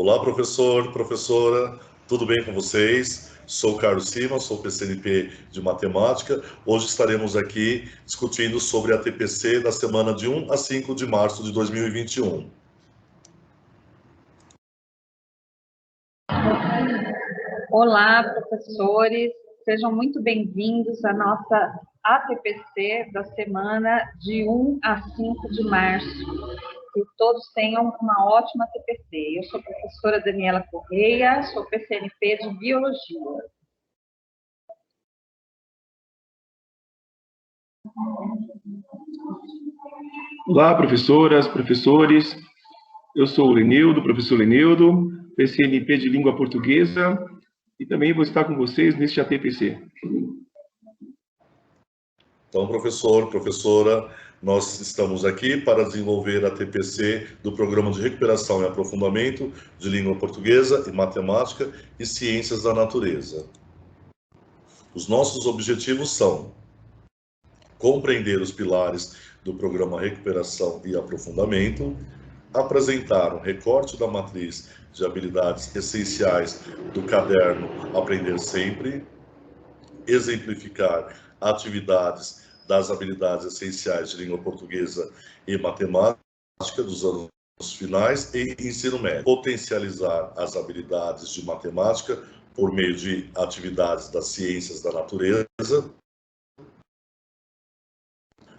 Olá, professor, professora, tudo bem com vocês? Sou Carlos Simas, sou PCNP de Matemática. Hoje estaremos aqui discutindo sobre a TPC da semana de 1 a 5 de março de 2021. Olá, professores, sejam muito bem-vindos à nossa ATPC da semana de 1 a 5 de março. Que todos tenham uma ótima TPC. Eu sou a professora Daniela Correia, sou PCNP de Biologia. Olá, professoras, professores. Eu sou o Lenildo, professor Lenildo, PCNP de Língua Portuguesa, e também vou estar com vocês neste ATPC. Então, professor, professora, nós estamos aqui para desenvolver a TPC do Programa de Recuperação e Aprofundamento de Língua Portuguesa e Matemática e Ciências da Natureza. Os nossos objetivos são compreender os pilares do Programa Recuperação e Aprofundamento, apresentar um recorte da matriz de habilidades essenciais do caderno Aprender Sempre, exemplificar atividades das habilidades essenciais de língua portuguesa e matemática dos anos finais e ensino médio, potencializar as habilidades de matemática por meio de atividades das ciências da natureza,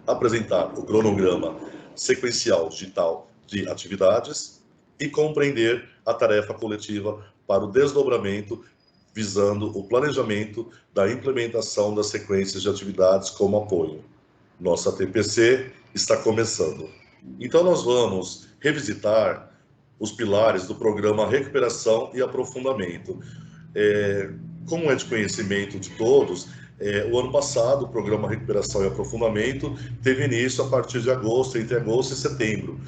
apresentar o cronograma sequencial digital de atividades e compreender a tarefa coletiva para o desdobramento, visando o planejamento da implementação das sequências de atividades como apoio. Nossa TPC está começando. Então, nós vamos revisitar os pilares do programa Recuperação e Aprofundamento. Como é de conhecimento de todos, o ano passado, o programa Recuperação e Aprofundamento teve início a partir de agosto, entre agosto e setembro.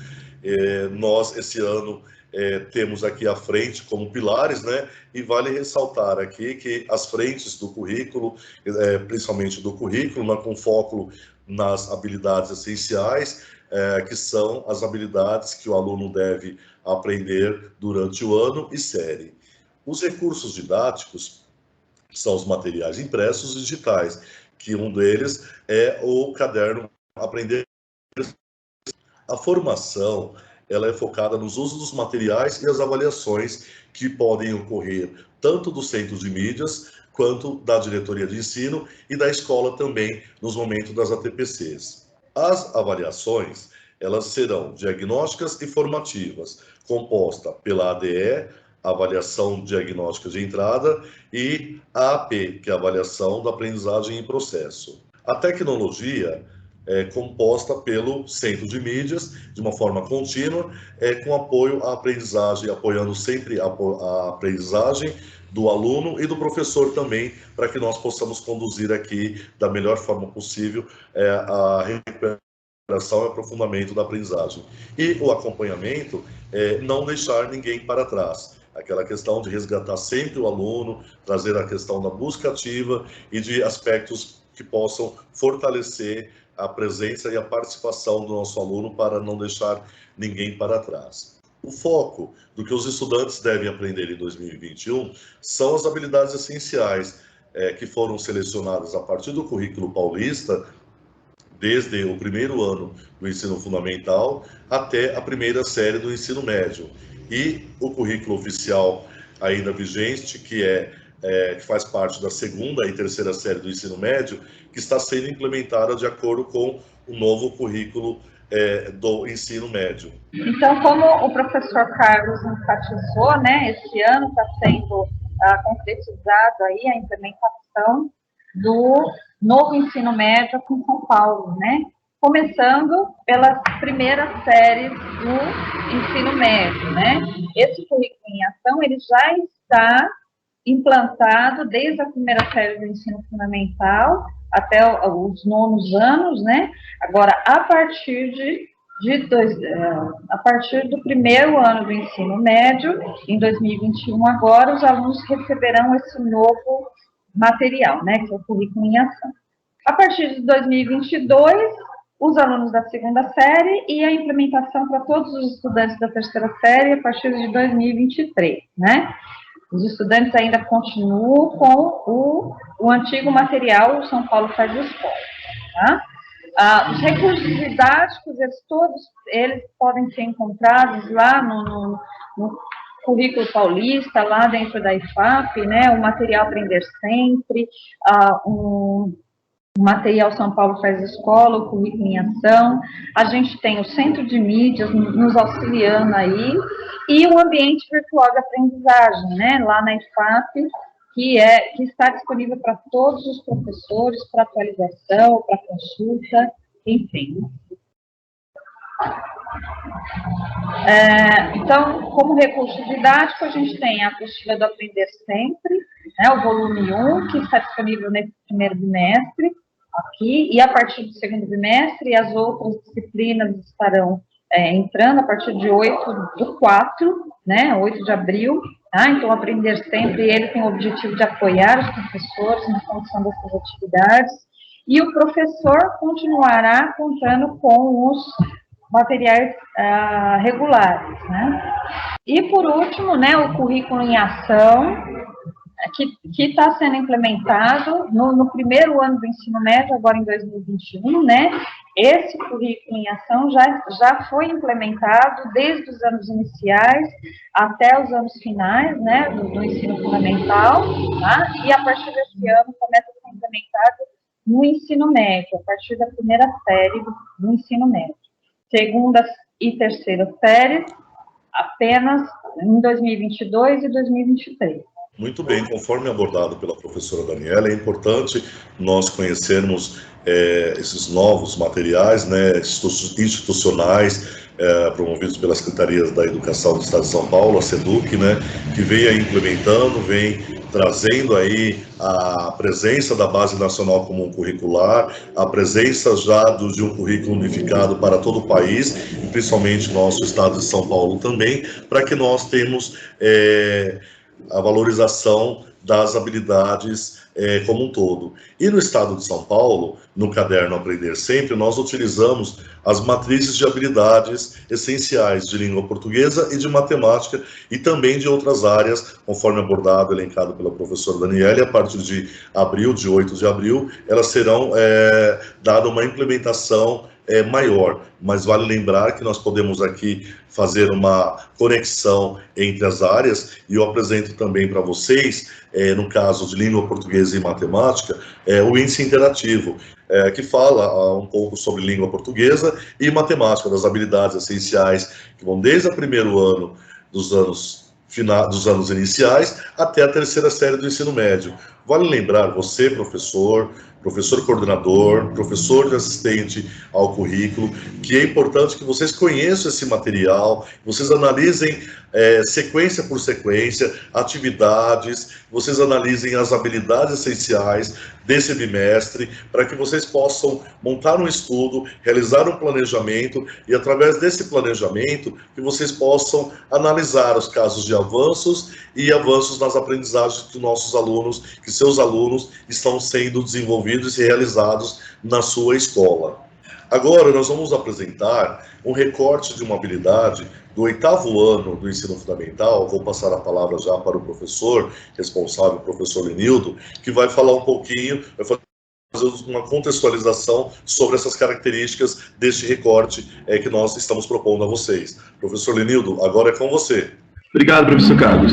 Nós, esse ano, temos aqui à frente como pilares, né? E vale ressaltar aqui que as frentes do currículo, principalmente do currículo, com foco nas habilidades essenciais, que são as habilidades que o aluno deve aprender durante o ano e série. Os recursos didáticos são os materiais impressos e digitais, que um deles é o caderno Aprender. A formação, ela é focada nos usos dos materiais e as avaliações que podem ocorrer tanto do centro de mídias quanto da diretoria de ensino e da escola também nos momentos das ATPCs. As avaliações, elas serão diagnósticas e formativas, composta pela ADE, avaliação diagnóstica de entrada, e a AP, que é a avaliação da aprendizagem em processo. A tecnologia é composta pelo centro de mídias, de uma forma contínua, com apoio à aprendizagem, apoiando sempre a aprendizagem do aluno e do professor também, para que nós possamos conduzir aqui da melhor forma possível a recuperação e aprofundamento da aprendizagem. E o acompanhamento, não deixar ninguém para trás. Aquela questão de resgatar sempre o aluno, trazer a questão da busca ativa e de aspectos que possam fortalecer a presença e a participação do nosso aluno para não deixar ninguém para trás. O foco do que os estudantes devem aprender em 2021 são as habilidades essenciais que foram selecionadas a partir do currículo paulista, desde o primeiro ano do ensino fundamental até a primeira série do ensino médio. E o currículo oficial ainda vigente, que faz parte da segunda e terceira série do ensino médio, que está sendo implementada de acordo com o novo currículo do ensino médio. Então, como o professor Carlos enfatizou, né, esse ano está sendo concretizado aí a implementação do novo ensino médio aqui em São Paulo, né? Começando pelas primeiras séries do ensino médio, né? Esse currículo em ação, ele já está implantado desde a primeira série do ensino fundamental até os nonos anos, né? Agora, a partir do primeiro ano do ensino médio, em 2021, agora, os alunos receberão esse novo material, né? Que é o currículo em ação. A partir de 2022, os alunos da segunda série e a implementação para todos os estudantes da terceira série a partir de 2023, né? Os estudantes ainda continuam com o antigo material, o São Paulo Faz Escola, tá? Os recursos didáticos, eles podem ser encontrados lá no currículo paulista, lá dentro da IFAP, né? O material Aprender Sempre, o material São Paulo Faz Escola, o currículo em ação. A gente tem o centro de mídias nos auxiliando aí, e o ambiente virtual de aprendizagem, né? Lá na IFAP, que está disponível para todos os professores, para atualização, para consulta, enfim. Então, como recurso didático, a gente tem a apostila do Aprender Sempre, né, o volume 1, que está disponível nesse primeiro bimestre, aqui, e a partir do segundo bimestre, as outras disciplinas estarão entrando a partir de 8/4, né, 8 de abril, tá? Então, o Aprender Sempre, ele tem o objetivo de apoiar os professores na condução dessas atividades, e o professor continuará contando com os materiais regulares, né? E, por último, né, o currículo em ação, que está sendo implementado no primeiro ano do ensino médio, agora em 2021, né? Esse currículo em ação já foi implementado desde os anos iniciais até os anos finais, né, do ensino fundamental, tá? E a partir desse ano começa a ser implementado no ensino médio, a partir da primeira série do ensino médio. Segunda e terceira séries, apenas em 2022 e 2023. Muito bem, conforme abordado pela professora Daniela, é importante nós conhecermos esses novos materiais, né, institucionais, promovidos pelas Secretarias da Educação do Estado de São Paulo, a SEDUC, né, que vem aí implementando, vem trazendo aí a presença da Base Nacional Comum Curricular, a presença já de um currículo unificado para todo o país, e principalmente nosso Estado de São Paulo também, para que nós tenhamos a valorização das habilidades como um todo. E no Estado de São Paulo, no caderno Aprender Sempre, nós utilizamos as matrizes de habilidades essenciais de língua portuguesa e de matemática, e também de outras áreas, conforme abordado, elencado pela professora Daniela. A partir de abril, de 8 de abril, elas serão dada uma implementação maior, mas vale lembrar que nós podemos aqui fazer uma conexão entre as áreas, e eu apresento também para vocês, no caso de língua portuguesa e matemática, o índice interativo, que fala um pouco sobre língua portuguesa e matemática, das habilidades essenciais que vão desde o primeiro ano dos anos iniciais até a terceira série do ensino médio. Vale lembrar, você, professor coordenador, professor de assistente ao currículo, que é importante que vocês conheçam esse material, vocês analisem sequência por sequência, atividades, vocês analisem as habilidades essenciais desse bimestre, para que vocês possam montar um estudo, realizar um planejamento, e através desse planejamento, que vocês possam analisar os casos de avanços e avanços nas aprendizagens que nossos alunos, que seus alunos estão sendo desenvolvidos e realizados na sua escola. Agora, nós vamos apresentar um recorte de uma habilidade do 8º ano do ensino fundamental. Vou passar a palavra já para o professor responsável, o professor Lenildo, que vai falar um pouquinho, vai fazer uma contextualização sobre essas características deste recorte que nós estamos propondo a vocês. Professor Lenildo, agora é com você. Obrigado, professor Carlos.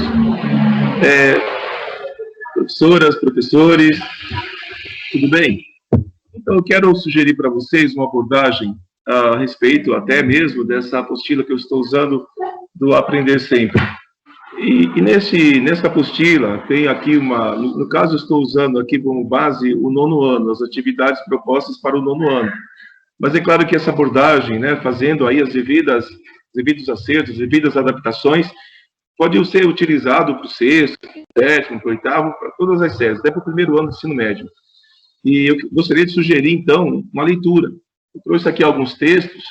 Professoras, professores, tudo bem? Então, eu quero sugerir para vocês uma abordagem a respeito até mesmo dessa apostila que eu estou usando do Aprender Sempre. E nessa apostila tem aqui no caso eu estou usando aqui como base o 9º ano, as atividades propostas para o 9º ano. Mas é claro que essa abordagem, né, fazendo aí os devidos acertos, as devidas adaptações, pode ser utilizado para o 6º, 7º, para o 8º, para todas as séries, até para o primeiro ano do ensino médio. E eu gostaria de sugerir, então, uma leitura. Eu trouxe aqui alguns textos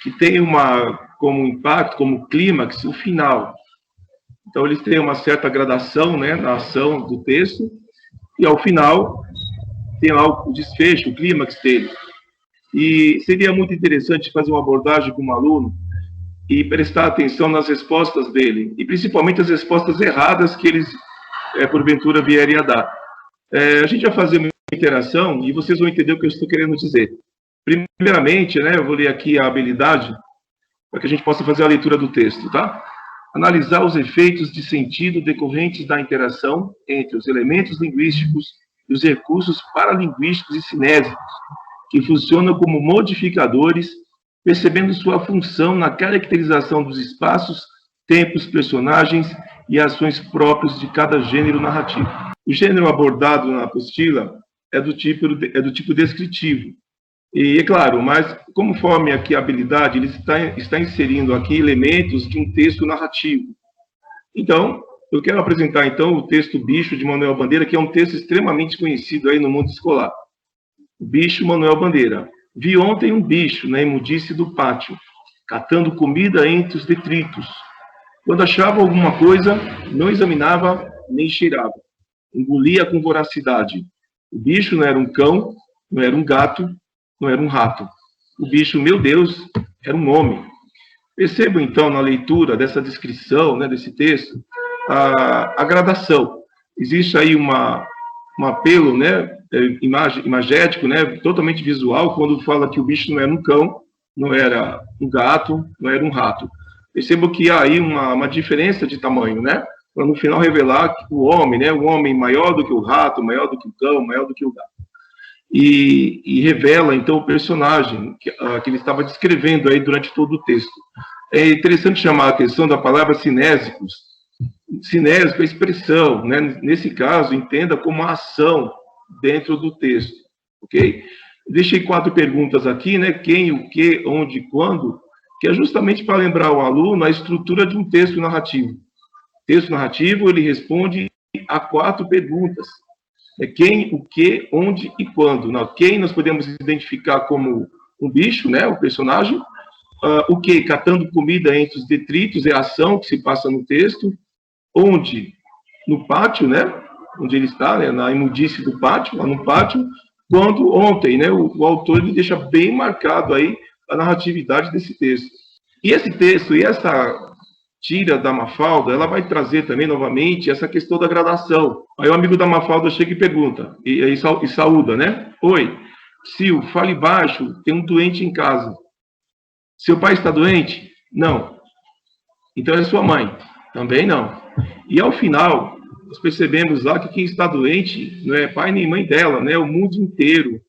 que têm como impacto, como clímax, o final. Então, eles têm uma certa gradação, né, na ação do texto, e ao final tem lá o desfecho, o clímax dele. E seria muito interessante fazer uma abordagem com um aluno e prestar atenção nas respostas dele, e principalmente as respostas erradas que eles, porventura, vierem a dar. A gente vai fazer uma interação e vocês vão entender o que eu estou querendo dizer. Primeiramente, né, eu vou ler aqui a habilidade para que a gente possa fazer a leitura do texto, tá? Analisar os efeitos de sentido decorrentes da interação entre os elementos linguísticos e os recursos paralinguísticos e cinésicos, que funcionam como modificadores, percebendo sua função na caracterização dos espaços, tempos, personagens e ações próprios de cada gênero narrativo. O gênero abordado na apostila é do tipo descritivo. E, é claro, mas conforme aqui a habilidade, ele está inserindo aqui elementos de um texto narrativo. Então, eu quero apresentar, então, o texto Bicho, de Manuel Bandeira, que é um texto extremamente conhecido aí no mundo escolar. O Bicho, Manuel Bandeira. Vi ontem um bicho na imundice do pátio, catando comida entre os detritos. Quando achava alguma coisa, não examinava nem cheirava. Engolia com voracidade. O bicho não era um cão, não era um gato, não era um rato. O bicho, meu Deus, era um homem. Percebo, então, na leitura dessa descrição, né, desse texto, a gradação. Existe aí um apelo, né, imagético, né, totalmente visual, quando fala que o bicho não era um cão, não era um gato, não era um rato. Percebo que há aí uma diferença de tamanho, né, para no final revelar que o homem, né, o homem maior do que o rato, maior do que o cão, maior do que o gato. E revela, então, o personagem que ele estava descrevendo aí durante todo o texto. É interessante chamar a atenção da palavra cinésicos. Cinésico é expressão, né? Nesse caso, entenda como a ação dentro do texto, ok? Deixei 4 perguntas aqui, né? Quem, o que, onde, quando, que é justamente para lembrar o aluno a estrutura de um texto narrativo. Texto narrativo, ele responde a 4 perguntas. Quem, o que, onde e quando. Não, quem nós podemos identificar como um bicho, né, o personagem. O que, catando comida entre os detritos, é a ação que se passa no texto. Onde, no pátio, né, onde ele está, né, na imundice do pátio, lá no pátio. Quando, ontem, né, o autor ele deixa bem marcado aí a narratividade desse texto. E esse texto, e essa tira da Mafalda, ela vai trazer também, novamente, essa questão da gradação. Aí o amigo da Mafalda chega e pergunta, e saúda, né? Oi, Sil, fale baixo, tem um doente em casa. Seu pai está doente? Não. Então é sua mãe? Também não. E ao final, nós percebemos lá que quem está doente não é pai nem mãe dela, né? É o mundo inteiro.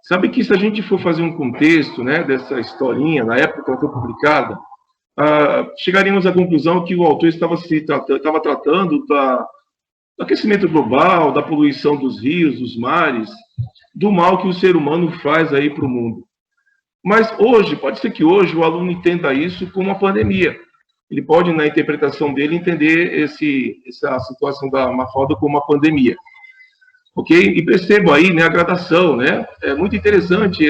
Sabe que se a gente for fazer um contexto, né, dessa historinha, na época que ela foi publicada, chegaríamos à conclusão que o autor estava tratando do aquecimento global, da poluição dos rios, dos mares, do mal que o ser humano faz aí para o mundo. Mas hoje, pode ser que hoje o aluno entenda isso como uma pandemia. Ele pode, na interpretação dele, entender essa situação da Mafalda como uma pandemia. Ok? E percebo aí, né, a gradação, né? É muito interessante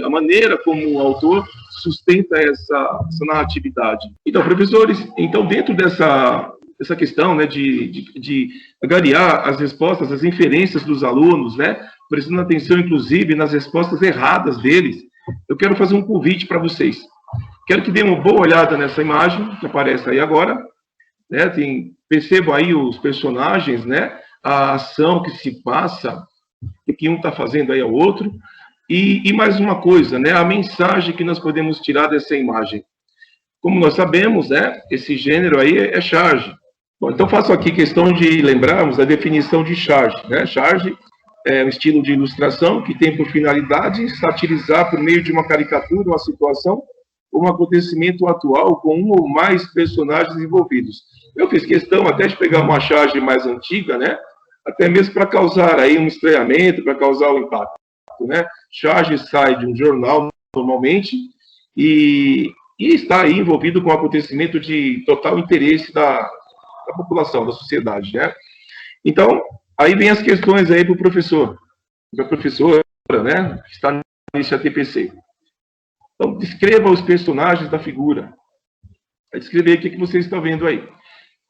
a maneira como o autor sustenta essa narratividade. Então, professores, então dentro dessa questão, né, de agariar as respostas, as inferências dos alunos, né, prestando atenção, inclusive, nas respostas erradas deles, eu quero fazer um convite para vocês. Quero que dêem uma boa olhada nessa imagem que aparece aí agora, né? Percebo aí os personagens, né? A ação que se passa, que um está fazendo aí ao outro, e mais uma coisa, né? A mensagem que nós podemos tirar dessa imagem. Como nós sabemos, né? Esse gênero aí é charge. Bom, então faço aqui questão de lembrarmos a definição de charge, né? Charge é um estilo de ilustração que tem por finalidade satirizar por meio de uma caricatura uma situação ou um acontecimento atual com um ou mais personagens envolvidos. Eu fiz questão até de pegar uma charge mais antiga, né? Até mesmo para causar aí um estranhamento, para causar um impacto, né? Charge sai de um jornal normalmente e está aí envolvido com um acontecimento de total interesse da população, da sociedade, né? Então, aí vem as questões aí para o professor, para a professora, né? Que está nesse ATPC. Então, descreva os personagens da figura. Vai descrever o que vocês estão vendo aí.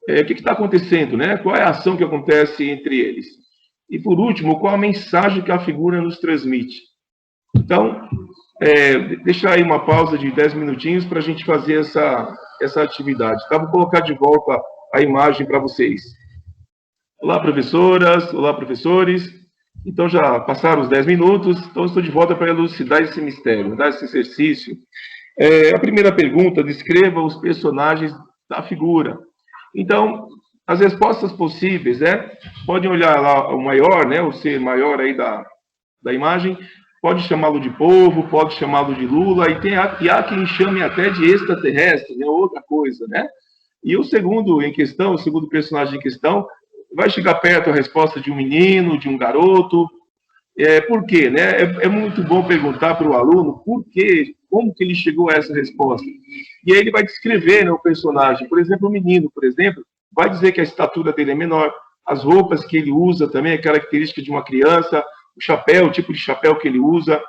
O que está acontecendo, né? Qual é a ação que acontece entre eles? E, por último, qual a mensagem que a figura nos transmite? Então, deixar aí uma pausa de 10 minutinhos para a gente fazer essa atividade. Tá? Vou colocar de volta a imagem para vocês. Olá, professoras, olá, professores. Então, já passaram os 10 minutos, então estou de volta para elucidar esse mistério, dar esse exercício. A primeira pergunta, descreva os personagens da figura. Então, as respostas possíveis, podem olhar lá o maior, o ser maior aí da imagem, pode chamá-lo de povo, pode chamá-lo de Lula, e há quem chame até de extraterrestre, outra coisa, E o segundo personagem em questão, vai chegar perto a resposta de um menino, de um garoto. Por quê? É muito bom perguntar para o aluno por quê, como que ele chegou a essa resposta. E aí ele vai descrever o personagem. Por exemplo, o menino, vai dizer que a estatura dele é menor, as roupas que ele usa também é característica de uma criança, o chapéu, o tipo de chapéu que ele usa,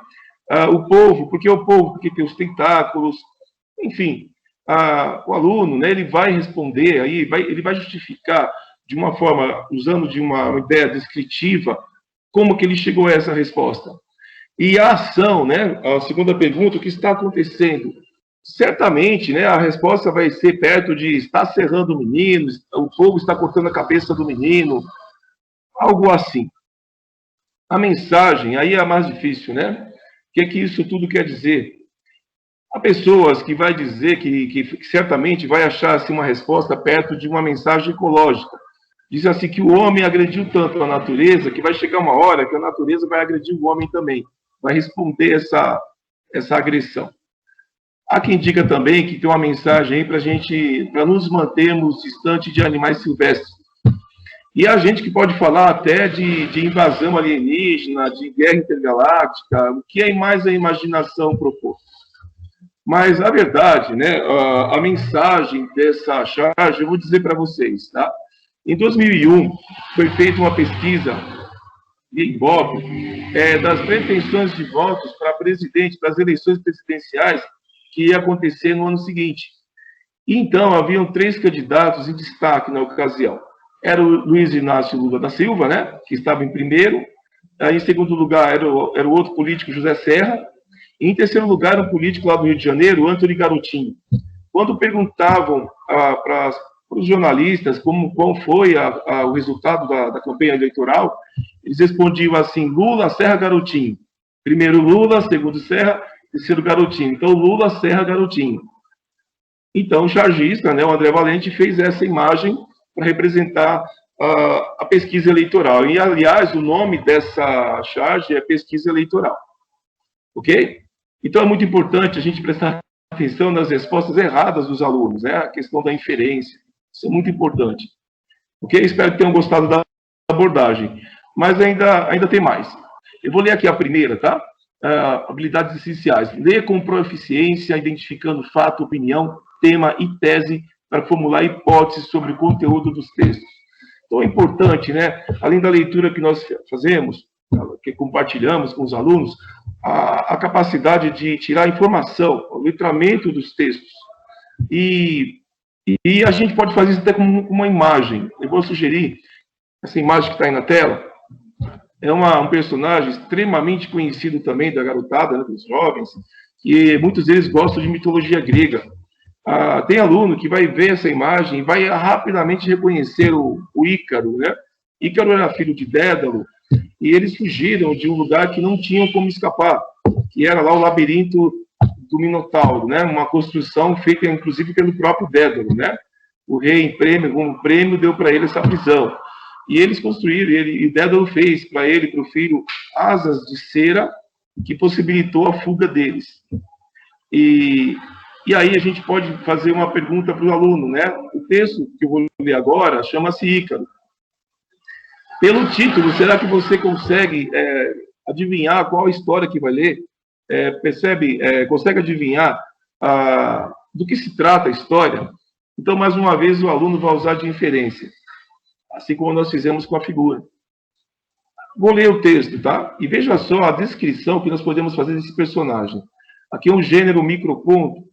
o polvo, porque tem os tentáculos, enfim. O aluno, ele vai responder, ele vai justificar de uma forma, usando de uma ideia descritiva, como que ele chegou a essa resposta. E a ação, a segunda pergunta, o que está acontecendo? Certamente, a resposta vai ser perto de está serrando o menino, o fogo está cortando a cabeça do menino, algo assim. A mensagem, aí é a mais difícil, O que isso tudo quer dizer? Há pessoas que vai dizer que certamente vai achar assim, uma resposta perto de uma mensagem ecológica. Diz assim que o homem agrediu tanto a natureza que vai chegar uma hora que a natureza vai agredir o homem também, vai responder essa agressão. Há quem diga também que tem uma mensagem aí para nos mantermos distante de animais silvestres. E há gente que pode falar até de invasão alienígena, de guerra intergaláctica, o que é mais a imaginação propor. Mas a verdade, a mensagem dessa charge, eu vou dizer para vocês, tá? Em 2001, foi feita uma pesquisa de Ibope das pretensões de votos para presidente, para as eleições presidenciais que ia acontecer no ano seguinte. E, então, haviam 3 candidatos em destaque na ocasião. Era o Luiz Inácio Lula da Silva, que estava em primeiro. Em segundo lugar, era o outro político, José Serra. E, em terceiro lugar, um político lá do Rio de Janeiro, Antony Garotinho. Quando perguntavam para os jornalistas qual foi o resultado da campanha eleitoral, eles respondiam assim: Lula, Serra, Garotinho. Primeiro Lula, segundo Serra, terceiro Garotinho. Então, Lula, Serra, Garotinho. Então, o chargista, o André Valente, fez essa imagem para representar a pesquisa eleitoral. E, aliás, o nome dessa charge é pesquisa eleitoral. Ok? Então, é muito importante a gente prestar atenção nas respostas erradas dos alunos, a questão da inferência. Isso é muito importante. Ok? Espero que tenham gostado da abordagem. Mas ainda tem mais. Eu vou ler aqui a primeira, tá? Habilidades essenciais. Ler com proficiência, identificando fato, opinião, tema e tese para formular hipóteses sobre o conteúdo dos textos. Então, é importante, além da leitura que nós fazemos, que compartilhamos com os alunos, a capacidade de tirar informação, o letramento dos textos. E a gente pode fazer isso até com uma imagem. Eu vou sugerir, essa imagem que está aí na tela, é um personagem extremamente conhecido também da garotada, dos jovens, que muitos deles gostam de mitologia grega. Tem aluno que vai ver essa imagem e vai rapidamente reconhecer o Ícaro, Ícaro era filho de Dédalo, e eles fugiram de um lugar que não tinham como escapar, que era lá o labirinto do Minotauro, uma construção feita, inclusive, pelo próprio Dédalo, O rei, como prêmio, deu para ele essa prisão. E eles construíram, e Dédalo fez para ele, para o filho, asas de cera, que possibilitou a fuga deles. E aí a gente pode fazer uma pergunta para o aluno, O texto que eu vou ler agora chama-se Ícaro. Pelo título, será que você consegue adivinhar qual a história que vai ler? Consegue adivinhar do que se trata a história? Então, mais uma vez, o aluno vai usar de inferência, assim como nós fizemos com a figura. Vou ler o texto, tá? E veja só a descrição que nós podemos fazer desse personagem. Aqui é um gênero microconto.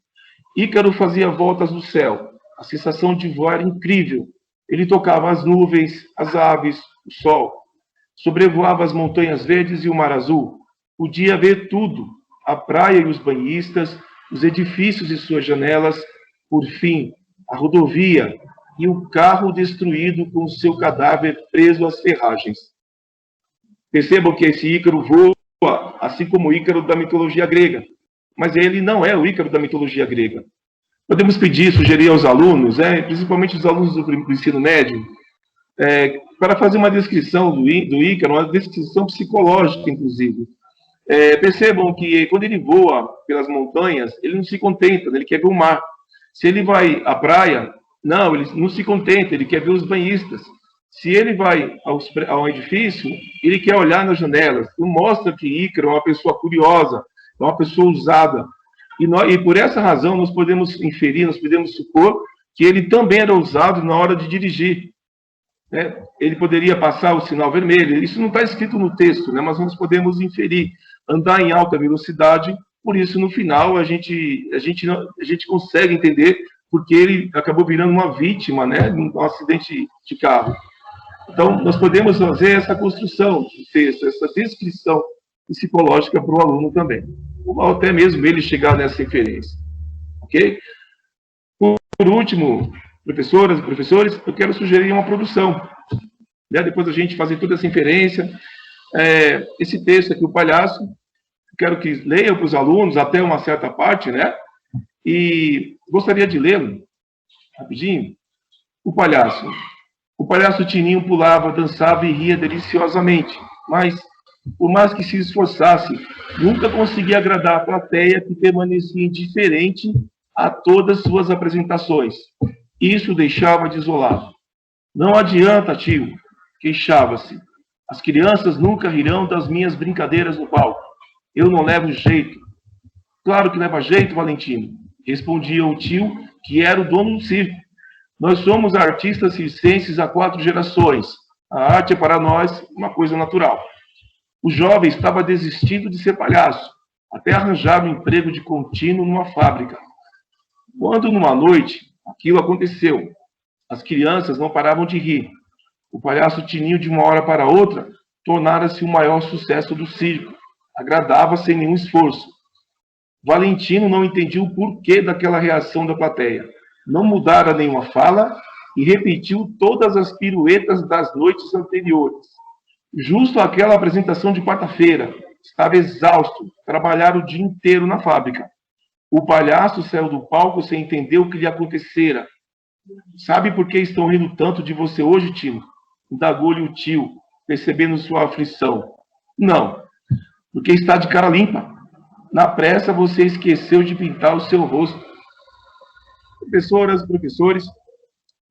Ícaro fazia voltas no céu. A sensação de voar era incrível. Ele tocava as nuvens, as aves, o sol. Sobrevoava as montanhas verdes e o mar azul. Podia ver tudo. a praia e os banhistas, os edifícios e suas janelas, por fim, a rodovia e o carro destruído com seu cadáver preso às ferragens. Percebam que esse Ícaro voa, assim como o Ícaro da mitologia grega, mas ele não é o Ícaro da mitologia grega. Podemos pedir, sugerir aos alunos, principalmente os alunos do ensino médio, para fazer uma descrição do Ícaro, uma descrição psicológica, inclusive. Percebam que quando ele voa pelas montanhas, ele não se contenta, ele quer ver o mar. Se ele vai à praia, não, ele não se contenta, ele quer ver os banhistas. Se ele vai ao edifício, ele quer olhar nas janelas. Isso mostra que Ícaro é uma pessoa curiosa, é uma pessoa ousada. E por essa razão nós podemos inferir, nós podemos supor que ele também era ousado na hora de dirigir. Ele poderia passar o sinal vermelho. Isso não está escrito no texto, mas nós podemos inferir. Andar em alta velocidade, por isso no final a gente consegue entender porque ele acabou virando uma vítima, de um acidente de carro. Então, nós podemos fazer essa construção do texto, essa descrição psicológica para o aluno também. Ou até mesmo ele chegar nessa inferência. Ok? Por último, professoras e professores, eu quero sugerir uma produção. Depois da gente fazer toda essa inferência, esse texto aqui, o palhaço, eu quero que leiam para os alunos até uma certa parte, e gostaria de lê-lo, rapidinho. O palhaço Tininho pulava, dançava e ria deliciosamente, mas, por mais que se esforçasse, nunca conseguia agradar a plateia que permanecia indiferente a todas suas apresentações. Isso o deixava desolado. Não adianta, tio, queixava-se. As crianças nunca rirão das minhas brincadeiras no palco. Eu não levo jeito. Claro que leva jeito, Valentino, respondia o tio, que era o dono do circo. Nós somos artistas circenses há 4 gerações. A arte é para nós uma coisa natural. O jovem estava desistindo de ser palhaço, até arranjar um emprego de contínuo numa fábrica. Quando, numa noite, aquilo aconteceu, as crianças não paravam de rir. O palhaço Tininho, de uma hora para outra, tornara-se o maior sucesso do circo. Agradava sem nenhum esforço. Valentino não entendia o porquê daquela reação da plateia. Não mudara nenhuma fala e repetiu todas as piruetas das noites anteriores. Justo aquela apresentação de quarta-feira. Estava exausto, trabalhara o dia inteiro na fábrica. O palhaço saiu do palco sem entender o que lhe acontecera. Sabe por que estão rindo tanto de você hoje, tio? Indagou-lhe o tio, percebendo sua aflição. Não, porque está de cara limpa. Na pressa você esqueceu de pintar o seu rosto. Professoras, professores,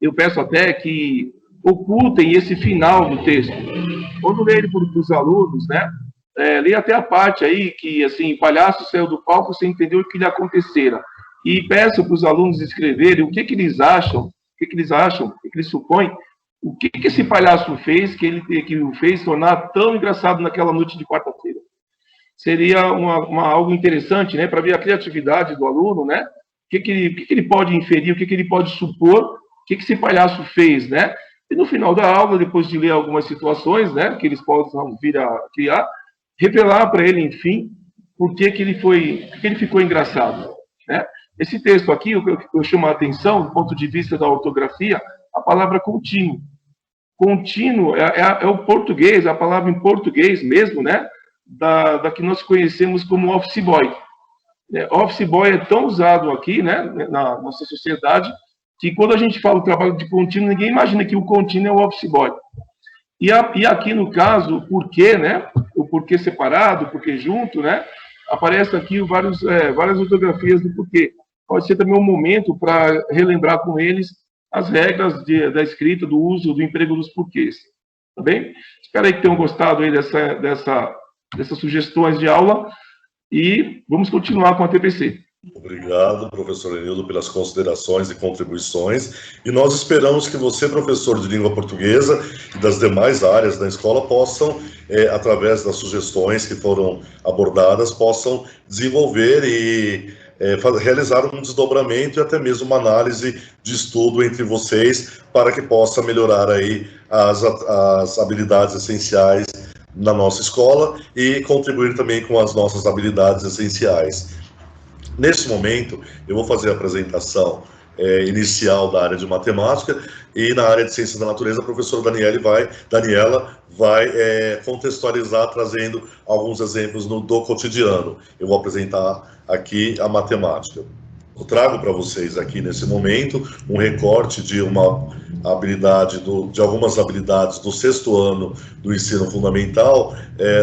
eu peço até que ocultem esse final do texto. Quando lerem para os alunos, leia até a parte aí que, assim, palhaço saiu do palco sem entender o que lhe acontecera. E peço para os alunos escreverem o que eles acham, o que eles supõem, o que esse palhaço fez, que o fez tornar tão engraçado naquela noite de quarta-feira. Seria algo interessante, para ver a criatividade do aluno, o que ele pode inferir, o que ele pode supor, o que esse palhaço fez, E no final da aula, depois de ler algumas situações, que eles possam vir a criar, revelar para ele, enfim, por que ele ficou engraçado, Esse texto aqui, eu chamo a atenção, do ponto de vista da ortografia, a palavra contínuo. Contínuo é o português, a palavra em português mesmo, da que nós conhecemos como office boy. Office boy é tão usado aqui, na nossa sociedade, que quando a gente fala o trabalho de contínuo, ninguém imagina que o contínuo é o office boy. E aqui, no caso, o porquê, o porquê separado, o porquê junto, aparece aqui várias ortografias do porquê. Pode ser também um momento para relembrar com eles as regras da escrita, do uso, do emprego dos porquês. Tá bem? Espero aí que tenham gostado aí dessas sugestões de aula e vamos continuar com a TPC. Obrigado, professor Enildo, pelas considerações e contribuições. E nós esperamos que você, professor de língua portuguesa e das demais áreas da escola, possam, através das sugestões que foram abordadas, possam desenvolver e realizar um desdobramento e até mesmo uma análise de estudo entre vocês para que possa melhorar aí as habilidades essenciais na nossa escola e contribuir também com as nossas habilidades essenciais. Nesse momento, eu vou fazer a apresentação inicial da área de matemática, e na área de ciências da natureza a professora Daniela vai contextualizar, trazendo alguns exemplos do cotidiano. Eu vou apresentar aqui a matemática. Eu trago para vocês aqui nesse momento um recorte de uma habilidade, de algumas habilidades do 6º ano do ensino fundamental,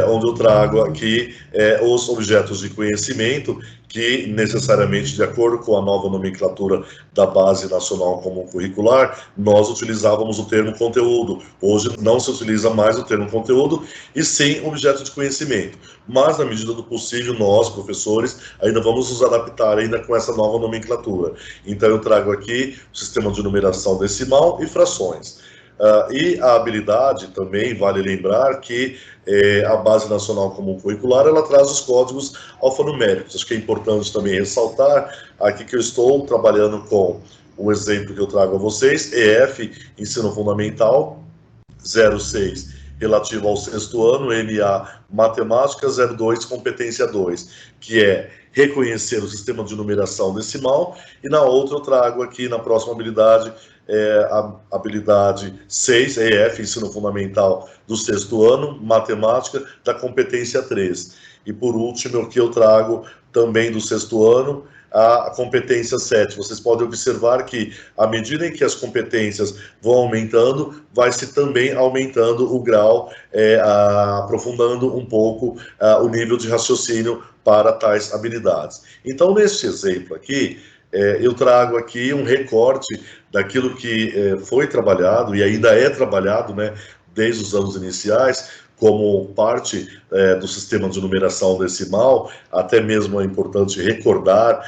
onde eu trago aqui os objetos de conhecimento que, necessariamente, de acordo com a nova nomenclatura da Base Nacional Comum Curricular, nós utilizávamos o termo conteúdo. Hoje não se utiliza mais o termo conteúdo, e sim objeto de conhecimento. Mas, na medida do possível, nós, professores, ainda vamos nos adaptar ainda com essa nova nomenclatura. Então, eu trago aqui o sistema de numeração decimal e frações. E a habilidade também, vale lembrar que a Base Nacional Comum Curricular, ela traz os códigos alfanuméricos. Acho que é importante também ressaltar aqui que eu estou trabalhando com o exemplo que eu trago a vocês, EF, Ensino Fundamental, 06, relativo ao 6º ano, MA, Matemática, 02, Competência 2, que é reconhecer o sistema de numeração decimal, e na outra eu trago aqui, na próxima habilidade, a habilidade 6, EF, Ensino Fundamental do 6º ano, Matemática, da Competência 3. E por último, o que eu trago também do 6º ano, a competência 7. Vocês podem observar que, à medida em que as competências vão aumentando, vai-se também aumentando o grau, aprofundando um pouco o nível de raciocínio para tais habilidades. Então, neste exemplo aqui, eu trago aqui um recorte daquilo que foi trabalhado e ainda é trabalhado, né, desde os anos iniciais, como parte do sistema de numeração decimal. Até mesmo é importante recordar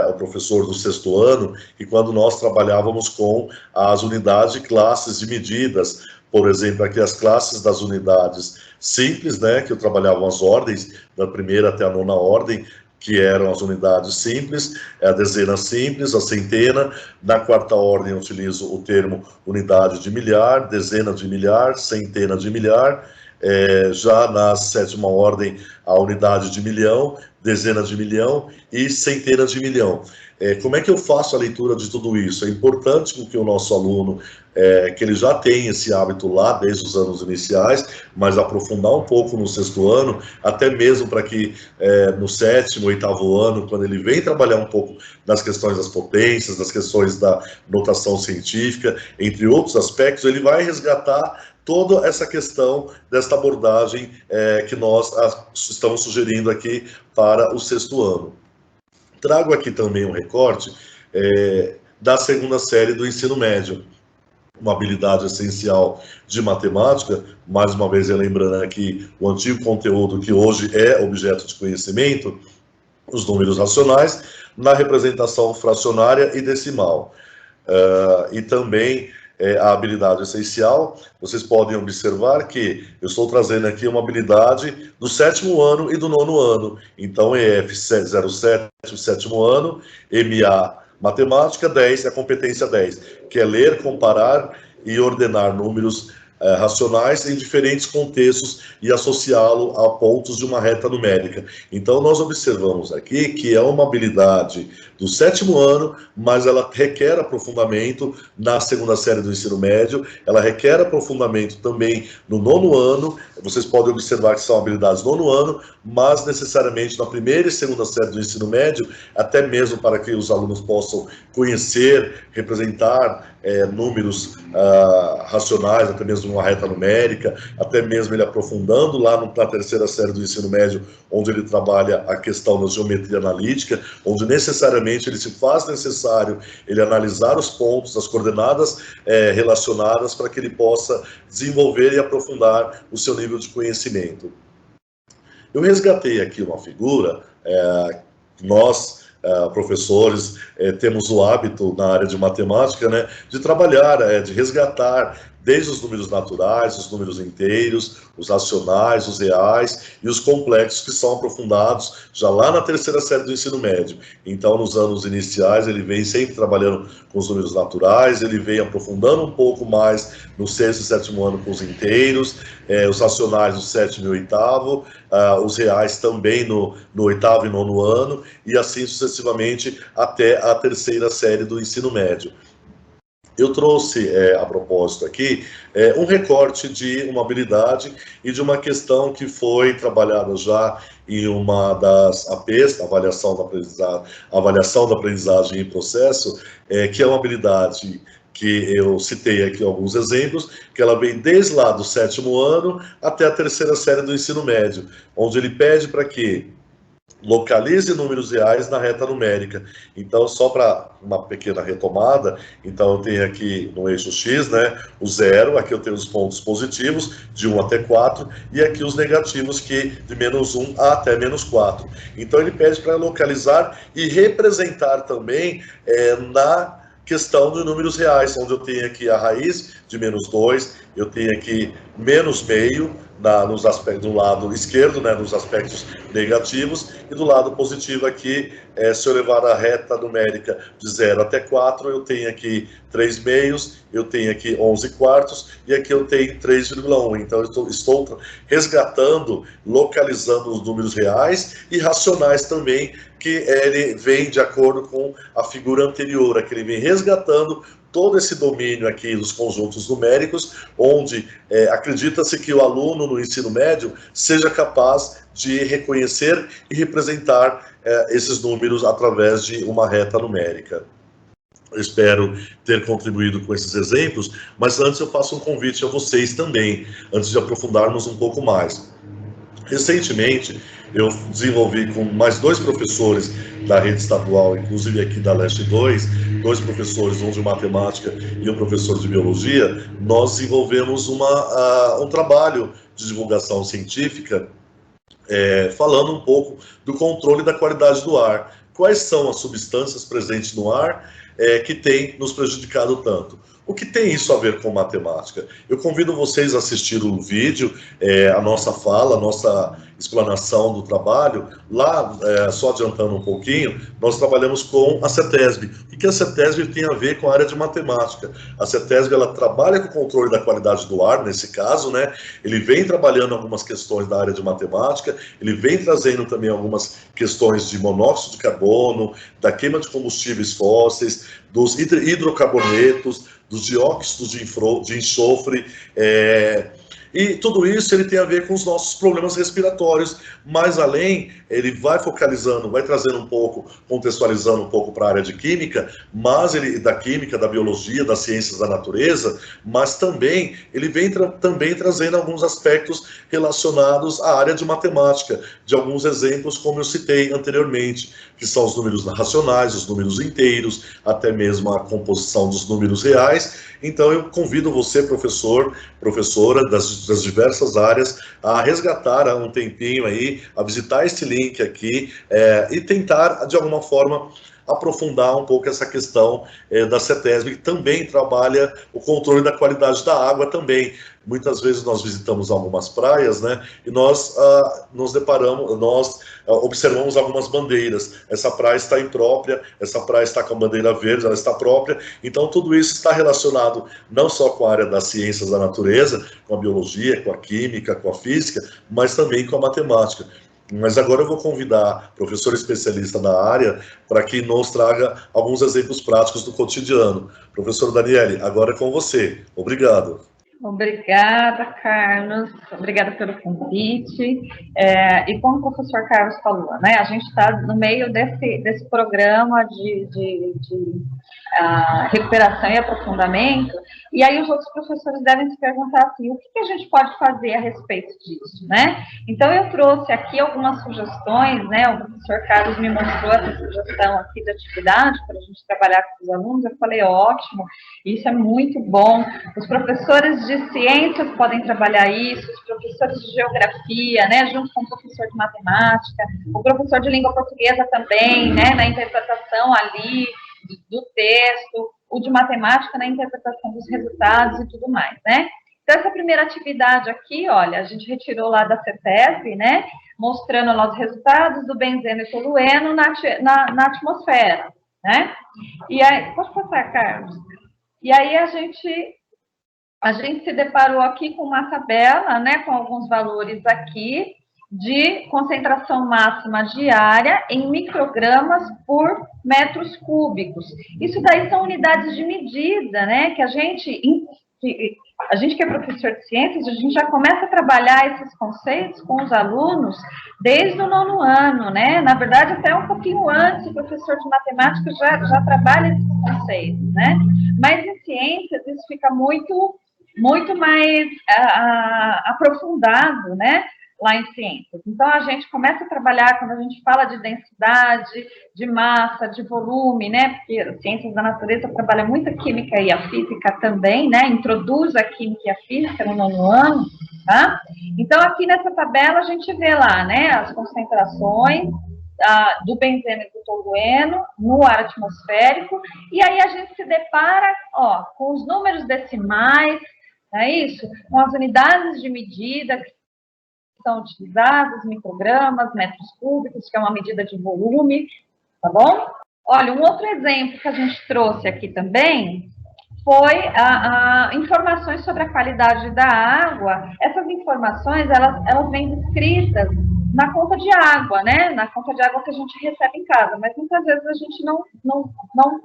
ao professor do 6º ano que quando nós trabalhávamos com as unidades de classes de medidas, por exemplo, aqui as classes das unidades simples, né, que eu trabalhava as ordens, da 1ª até a 9ª ordem, que eram as unidades simples, a dezena simples, a centena. Na 4ª ordem eu utilizo o termo unidade de milhar, dezena de milhar, centena de milhar. Já na 7ª ordem, a unidade de milhão, dezena de milhão e centena de milhão. Como é que eu faço a leitura de tudo isso? É importante que o nosso aluno, que ele já tem esse hábito lá desde os anos iniciais, mas aprofundar um pouco no 6º ano, até mesmo para que no 7º, 8º ano, quando ele vem trabalhar um pouco das questões das potências, das questões da notação científica, entre outros aspectos, ele vai resgatar toda essa questão desta abordagem que nós estamos sugerindo aqui para o 6º ano. Trago aqui também um recorte da 2ª série do ensino médio, uma habilidade essencial de matemática, mais uma vez lembrando aqui o antigo conteúdo que hoje é objeto de conhecimento, os números racionais, na representação fracionária e decimal. E também a habilidade essencial, vocês podem observar que eu estou trazendo aqui uma habilidade do 7º ano e do 9º ano. Então, EF 07, o 7º ano, MA, Matemática 10, a competência 10, que é ler, comparar e ordenar números racionais em diferentes contextos e associá-lo a pontos de uma reta numérica. Então, nós observamos aqui que é uma habilidade do 7º ano, mas ela requer aprofundamento na 2ª série do ensino médio, ela requer aprofundamento também no 9º ano. Vocês podem observar que são habilidades do 9º ano, mas necessariamente na 1ª e 2ª série do ensino médio, até mesmo para que os alunos possam conhecer, representar números racionais, até mesmo uma reta numérica, até mesmo ele aprofundando lá na 3ª série do ensino médio, onde ele trabalha a questão da geometria analítica, onde necessariamente ele se faz necessário ele analisar os pontos, as coordenadas relacionadas, para que ele possa desenvolver e aprofundar o seu nível de conhecimento. Eu resgatei aqui uma figura, nós, professores, temos o hábito na área de matemática, né, de trabalhar, de resgatar desde os números naturais, os números inteiros, os racionais, os reais e os complexos, que são aprofundados já lá na terceira série do ensino médio. Então, nos anos iniciais, ele vem sempre trabalhando com os números naturais, ele vem aprofundando um pouco mais no sexto e sétimo ano com os inteiros, os racionais no sétimo e oitavo, os reais também no oitavo e nono ano, e assim sucessivamente até a terceira série do ensino médio. Eu trouxe, a propósito aqui, um recorte de uma habilidade e de uma questão que foi trabalhada já em uma das APs, avaliação da aprendizagem em processo, que é uma habilidade que eu citei aqui alguns exemplos, que ela vem desde lá do sétimo ano até a terceira série do ensino médio, onde ele pede para que localize números reais na reta numérica. Então, só para uma pequena retomada, então eu tenho aqui no eixo X, né, o 0, aqui eu tenho os pontos positivos, de 1 até 4, e aqui os negativos, que de menos 1 até menos 4. Então, ele pede para localizar e representar também na questão de números reais, onde eu tenho aqui a raiz de menos 2, eu tenho aqui menos meio, nos aspectos, do lado esquerdo, né, nos aspectos negativos, e do lado positivo aqui, se eu levar a reta numérica de 0 até 4, eu tenho aqui 3 meios, eu tenho aqui 11 quartos, e aqui eu tenho 3,1. Então, eu estou resgatando, localizando os números reais e racionais também, que ele vem de acordo com a figura anterior, que ele vem resgatando todo esse domínio aqui dos conjuntos numéricos, onde acredita-se que o aluno no ensino médio seja capaz de reconhecer e representar esses números através de uma reta numérica. Eu espero ter contribuído com esses exemplos, mas antes eu faço um convite a vocês também, antes de aprofundarmos um pouco mais. Recentemente, eu desenvolvi com mais 2 professores da rede estadual, inclusive aqui da Leste 2, 2 professores, um de matemática e um professor de biologia, nós desenvolvemos um trabalho de divulgação científica, falando um pouco do controle da qualidade do ar. Quais são as substâncias presentes no ar que têm nos prejudicado tanto? O que tem isso a ver com matemática? Eu convido vocês a assistir o vídeo, a nossa fala, a nossa explanação do trabalho. Lá, só adiantando um pouquinho, nós trabalhamos com a CETESB. O que a CETESB tem a ver com a área de matemática? A CETESB, ela trabalha com o controle da qualidade do ar, nesse caso, né? Ele vem trabalhando algumas questões da área de matemática, ele vem trazendo também algumas questões de monóxido de carbono, da queima de combustíveis fósseis, dos hidrocarbonetos, dos dióxidos de enxofre, e tudo isso ele tem a ver com os nossos problemas respiratórios. Mais além, ele vai focalizando, vai trazendo um pouco, contextualizando um pouco para a área de química, mas da química, da biologia, das ciências da natureza, mas também ele vem também trazendo alguns aspectos relacionados à área de matemática, de alguns exemplos como eu citei anteriormente, que são os números racionais, os números inteiros, até mesmo a composição dos números reais. Então eu convido você, professor, professora das diversas áreas, a resgatar um tempinho aí, a visitar este link aqui e tentar, de alguma forma, aprofundar um pouco essa questão da CETESB, que também trabalha o controle da qualidade da água também. Muitas vezes nós visitamos algumas praias, né, e nós nos deparamos, nós observamos algumas bandeiras. Essa praia está imprópria, essa praia está com a bandeira verde, ela está própria. Então, tudo isso está relacionado não só com a área das ciências da natureza, com a biologia, com a química, com a física, mas também com a matemática. Mas agora eu vou convidar professor especialista na área para que nos traga alguns exemplos práticos do cotidiano. Professor Daniele, agora é com você. Obrigado. Obrigada, Carlos. Obrigada pelo convite. E como o professor Carlos falou, né, a gente está no meio desse programa de recuperação e aprofundamento, e aí os outros professores devem se perguntar assim, o que a gente pode fazer a respeito disso, né? Então, eu trouxe aqui algumas sugestões, né? O professor Carlos me mostrou essa sugestão aqui de atividade para a gente trabalhar com os alunos. Eu falei, ótimo, isso é muito bom. Os professores de ciências podem trabalhar isso, os professores de geografia, né? Junto com o professor de matemática, o professor de língua portuguesa também, né? Na interpretação ali do texto, o de matemática na interpretação dos resultados e tudo mais, né? Então, essa primeira atividade aqui, olha, a gente retirou lá da CETESB, né? Mostrando lá os resultados do benzeno e tolueno na atmosfera, né? E aí, pode passar, Carlos? E aí a gente se deparou aqui com uma tabela, né, com alguns valores aqui de concentração máxima diária em microgramas por metros cúbicos. Isso daí são unidades de medida, né, que a gente que é professor de ciências, a gente já começa a trabalhar esses conceitos com os alunos desde o 9º ano, né? Na verdade, até um pouquinho antes, o professor de matemática já trabalha esses conceitos, né? Mas em ciências isso fica muito mais aprofundado, né? Lá em ciências. Então, a gente começa a trabalhar, quando a gente fala de densidade, de massa, de volume, né? Porque as ciências da natureza trabalham muito a química e a física também, né? Introduz a química e a física no 9º ano, tá? Então, aqui nessa tabela, a gente vê lá, né? As concentrações do benzeno e do tolueno no ar atmosférico, e aí a gente se depara, ó, com os números decimais, é isso? Com as unidades de medida que são utilizadas, microgramas, metros cúbicos, que é uma medida de volume, tá bom? Olha, um outro exemplo que a gente trouxe aqui também foi informações sobre a qualidade da água. Essas informações, elas vêm descritas na conta de água, né? Na conta de água que a gente recebe em casa, mas muitas vezes a gente não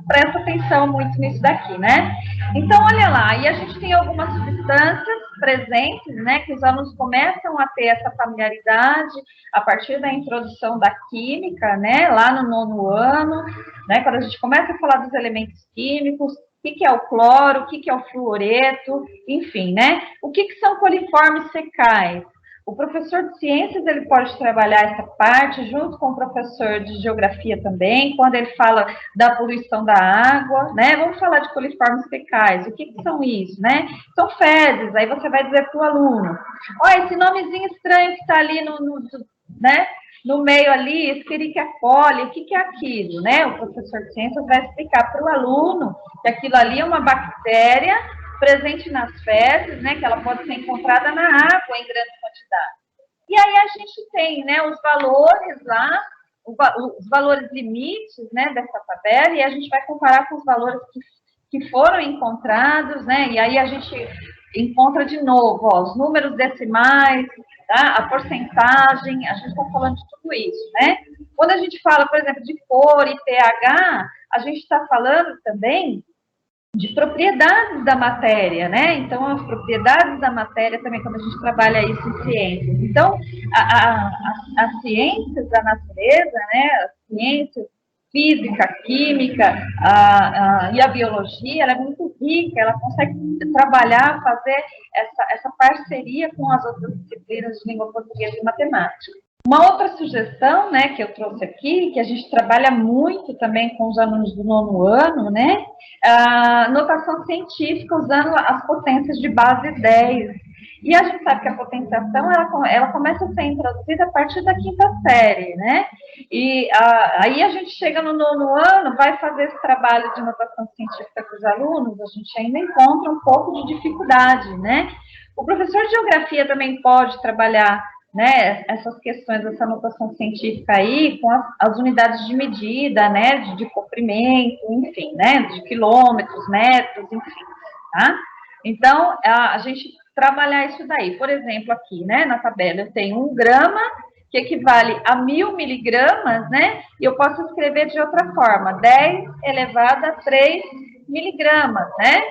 presta atenção muito nisso daqui, né? Então, olha lá, aí a gente tem algumas substâncias presentes, né? Que os alunos começam a ter essa familiaridade a partir da introdução da química, né? Lá no 9º ano, né? Quando a gente começa a falar dos elementos químicos, o que é o cloro, o que é o fluoreto, enfim, né? O que são coliformes fecais? O professor de ciências, ele pode trabalhar essa parte junto com o professor de geografia também, quando ele fala da poluição da água, né? Vamos falar de coliformes fecais. O que são isso, né? São fezes, aí você vai dizer para o aluno, olha, esse nomezinho estranho que está ali né? No meio ali, Escherichia coli, o que é aquilo, né? O professor de ciências vai explicar para o aluno que aquilo ali é uma bactéria presente nas fezes, né? Que ela pode ser encontrada na água em grande quantidade. E aí a gente tem, né? Os valores lá, os valores limites, né? Dessa tabela, e a gente vai comparar com os valores que foram encontrados, né? E aí a gente encontra de novo, ó, os números decimais, tá? A porcentagem, a gente está falando de tudo isso, né? Quando a gente fala, por exemplo, de cor e pH, a gente está falando também de propriedades da matéria, né? Então, as propriedades da matéria também, quando a gente trabalha isso em ciências. Então, as ciências da natureza, né? As ciências física, química e a biologia, ela é muito rica, ela consegue trabalhar, fazer essa parceria com as outras disciplinas de língua portuguesa e matemática. Uma outra sugestão, né, que eu trouxe aqui, que a gente trabalha muito também com os alunos do 9º ano, né, a notação científica usando as potências de base 10. E a gente sabe que a potenciação, ela começa a ser introduzida a partir da 5ª série, né? E aí a gente chega no 9º ano, vai fazer esse trabalho de notação científica com os alunos, a gente ainda encontra um pouco de dificuldade, né? O professor de geografia também pode trabalhar, né, essas questões dessa notação científica aí com as unidades de medida, né, de comprimento, enfim, né, de quilômetros, metros, enfim, tá? Então, a gente trabalhar isso daí. Por exemplo, aqui, né, na tabela, eu tenho 1 grama, que equivale a 1000 miligramas, né, e eu posso escrever de outra forma, 10 elevado a 3 miligramas, né?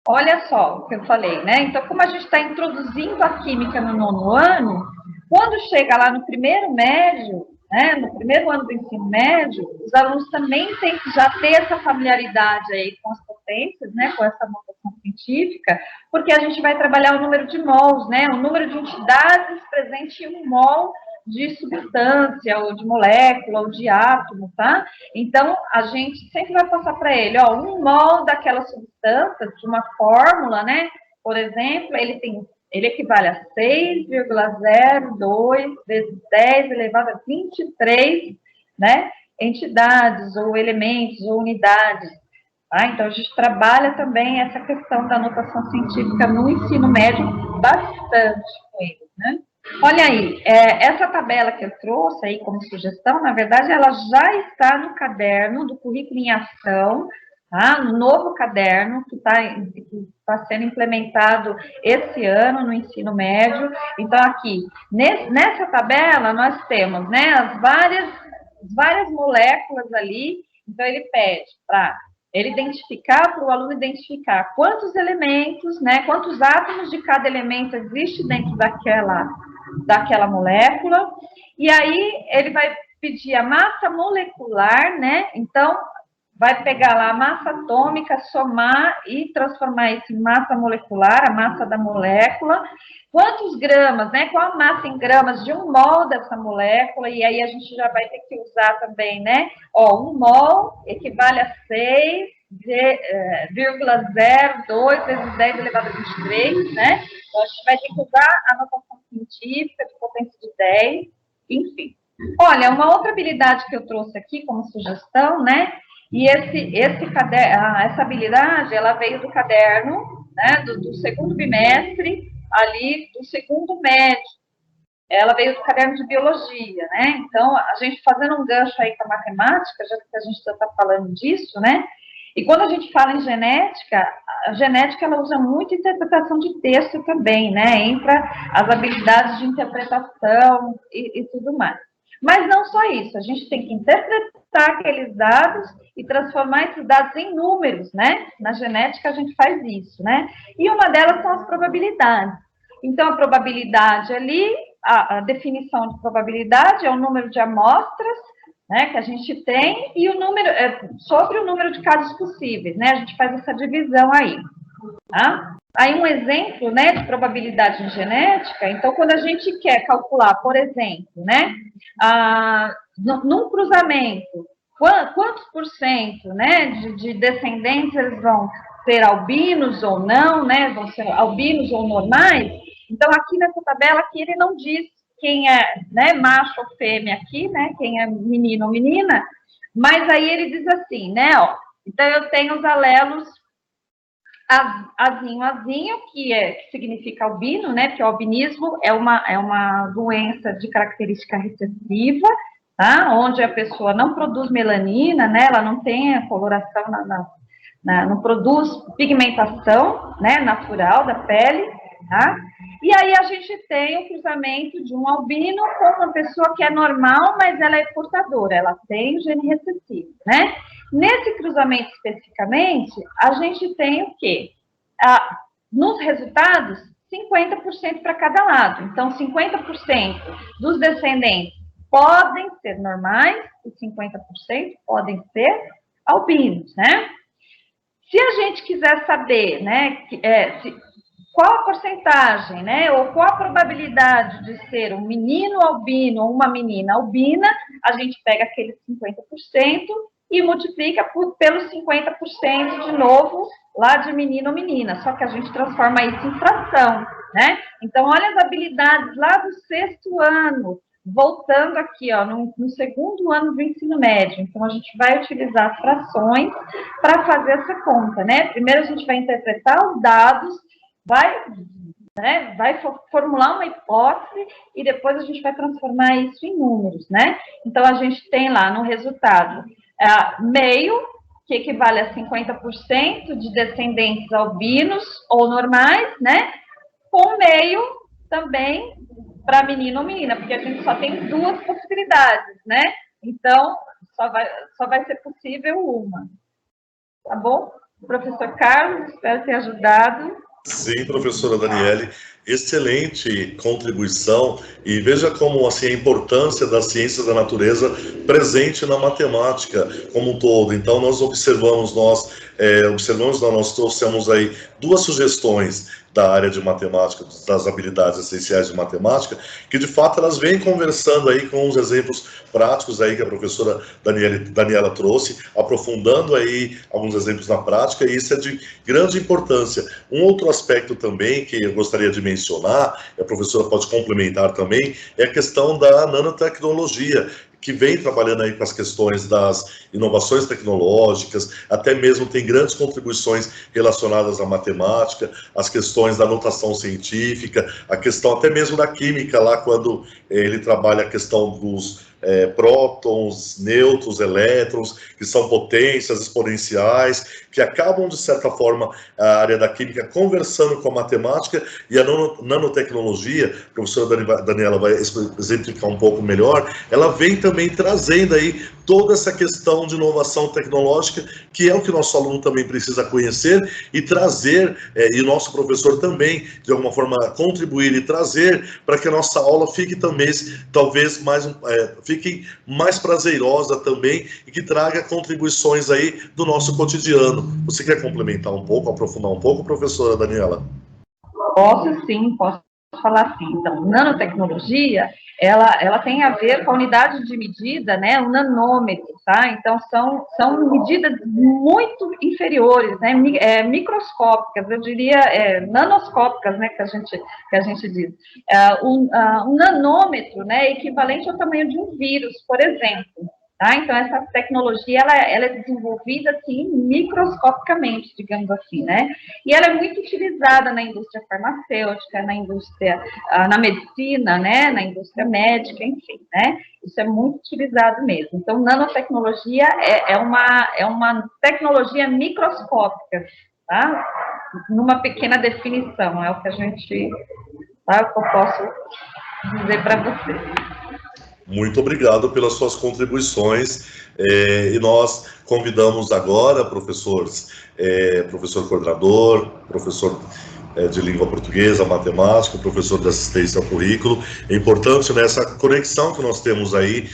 Olha só o que eu falei, né? Então, como a gente está introduzindo a química no 9º ano, quando chega lá no primeiro médio, né, no primeiro ano do ensino médio, os alunos também têm que já ter essa familiaridade aí com as potências, né, com essa notação científica, porque a gente vai trabalhar o número de mols, né, o número de entidades presente em 1 mol de substância, ou de molécula, ou de átomo, tá? Então, a gente sempre vai passar para ele, ó, 1 mol daquela substância, de uma fórmula, né, por exemplo, ele equivale a 6,02 vezes 10 elevado a 23, né, entidades, ou elementos, ou unidades. Tá? Então, a gente trabalha também essa questão da notação científica no ensino médio bastante com eles, né? Olha aí, essa tabela que eu trouxe aí como sugestão, na verdade, ela já está no caderno do Currículo em Ação, tá? No novo caderno que está sendo implementado esse ano no ensino médio. Então, aqui, nessa tabela, nós temos, né, as várias moléculas ali. Então, ele pede para o aluno identificar quantos elementos, né, quantos átomos de cada elemento existe dentro daquela molécula, e aí ele vai pedir a massa molecular, né, então vai pegar lá a massa atômica, somar e transformar isso em massa molecular, a massa da molécula, quantos gramas, né, qual a massa em gramas de 1 mol dessa molécula, e aí a gente já vai ter que usar também, né, 1 mol equivale a 6,02 vezes 10 elevado a 23, né, então a gente vai ter que usar a notação científica de potência de 10, enfim. Olha, uma outra habilidade que eu trouxe aqui como sugestão, né, e essa habilidade, ela veio do caderno, né, do segundo bimestre, ali, do segundo médio. Ela veio do caderno de biologia, né? Então, a gente fazendo um gancho aí com a matemática, já que a gente já está falando disso, né? E quando a gente fala em genética, a genética, ela usa muito interpretação de texto também, né? Entra as habilidades de interpretação e tudo mais. Mas não só isso, a gente tem que interpretar aqueles dados e transformar esses dados em números, né? Na genética a gente faz isso, né? E uma delas são as probabilidades. Então, a probabilidade ali, a definição de probabilidade é o número de amostras, né, que a gente tem, e o número, sobre o número de casos possíveis, né? A gente faz essa divisão aí, tá? Aí um exemplo, né, de probabilidade em genética, então quando a gente quer calcular, por exemplo, né, num cruzamento, quantos por cento, né, de descendentes eles vão ser albinos ou não, né, vão ser albinos ou normais, então aqui nessa tabela aqui ele não diz quem é, né, macho ou fêmea aqui, né, quem é menino ou menina, mas aí ele diz assim, né, ó, então eu tenho os alelos azinho, que significa albino, né? Porque o albinismo é uma doença de característica recessiva, tá? Onde a pessoa não produz melanina, né? Ela não tem a coloração, não produz pigmentação, né? Natural da pele, tá? E aí a gente tem o cruzamento de um albino com uma pessoa que é normal, mas ela é portadora, ela tem o gene recessivo, né? Nesse cruzamento especificamente, a gente tem o quê? Nos resultados, 50% para cada lado. Então, 50% dos descendentes podem ser normais e 50% podem ser albinos, né? Se a gente quiser saber, né, qual a porcentagem, né, ou qual a probabilidade de ser um menino albino ou uma menina albina, a gente pega aqueles 50% e multiplica pelos 50% de novo, lá de menino ou menina, só que a gente transforma isso em fração, né? Então, olha as habilidades lá do 6º ano, voltando aqui, ó, no 2º ano do ensino médio. Então, a gente vai utilizar as frações para fazer essa conta, né? Primeiro, a gente vai interpretar os dados, vai formular uma hipótese e depois a gente vai transformar isso em números, né? Então, a gente tem lá no resultado meio, que equivale a 50% de descendentes albinos ou normais, né? Com meio também para menino ou menina, porque a gente só tem 2 possibilidades, né? Então, só vai ser possível uma. Tá bom? Professor Carlos, espero ter ajudado. Sim, professora Daniele, excelente contribuição, e veja como assim a importância das ciências da natureza presente na matemática como um todo. Então nós trouxemos aí 2 sugestões da área de matemática, das habilidades essenciais de matemática, que de fato elas vêm conversando aí com os exemplos práticos aí que a professora Daniela trouxe, aprofundando aí alguns exemplos na prática, e isso é de grande importância. Um outro aspecto também que eu gostaria de mencionar, e a professora pode complementar também, é a questão da nanotecnologia, que vem trabalhando aí com as questões das inovações tecnológicas, até mesmo tem grandes contribuições relacionadas à matemática, as questões da notação científica, a questão até mesmo da química, lá quando ele trabalha a questão dos prótons, nêutrons, elétrons, que são potências exponenciais, que acabam, de certa forma, a área da química conversando com a matemática, e a nanotecnologia, a professora Daniela vai exemplificar um pouco melhor, ela vem também trazendo aí toda essa questão de inovação tecnológica, que é o que o nosso aluno também precisa conhecer e trazer, e o nosso professor também, de alguma forma, contribuir e trazer, para que a nossa aula fique também, talvez, fique mais prazerosa também, e que traga contribuições aí do nosso cotidiano. Você quer complementar um pouco, aprofundar um pouco, professora Daniela? Posso sim, posso falar sim. Então, nanotecnologia, ela tem a ver com a unidade de medida, né, o nanômetro, tá? Então, são medidas muito inferiores, né, microscópicas, eu diria nanoscópicas, né, que a gente diz. Um nanômetro, né, é equivalente ao tamanho de um vírus, por exemplo. Tá? Então, essa tecnologia, ela é desenvolvida, assim, microscopicamente, digamos assim, né? E ela é muito utilizada na indústria farmacêutica, na indústria, na medicina, né? Na indústria médica, enfim, né? Isso é muito utilizado mesmo. Então, nanotecnologia é uma tecnologia microscópica, tá? Numa pequena definição, é o que a gente, tá? O que eu posso dizer para vocês. Muito obrigado pelas suas contribuições, e nós convidamos agora, professores, professor coordenador, professor de língua portuguesa, matemática, professor de assistência ao currículo. É importante nessa conexão que nós temos aí,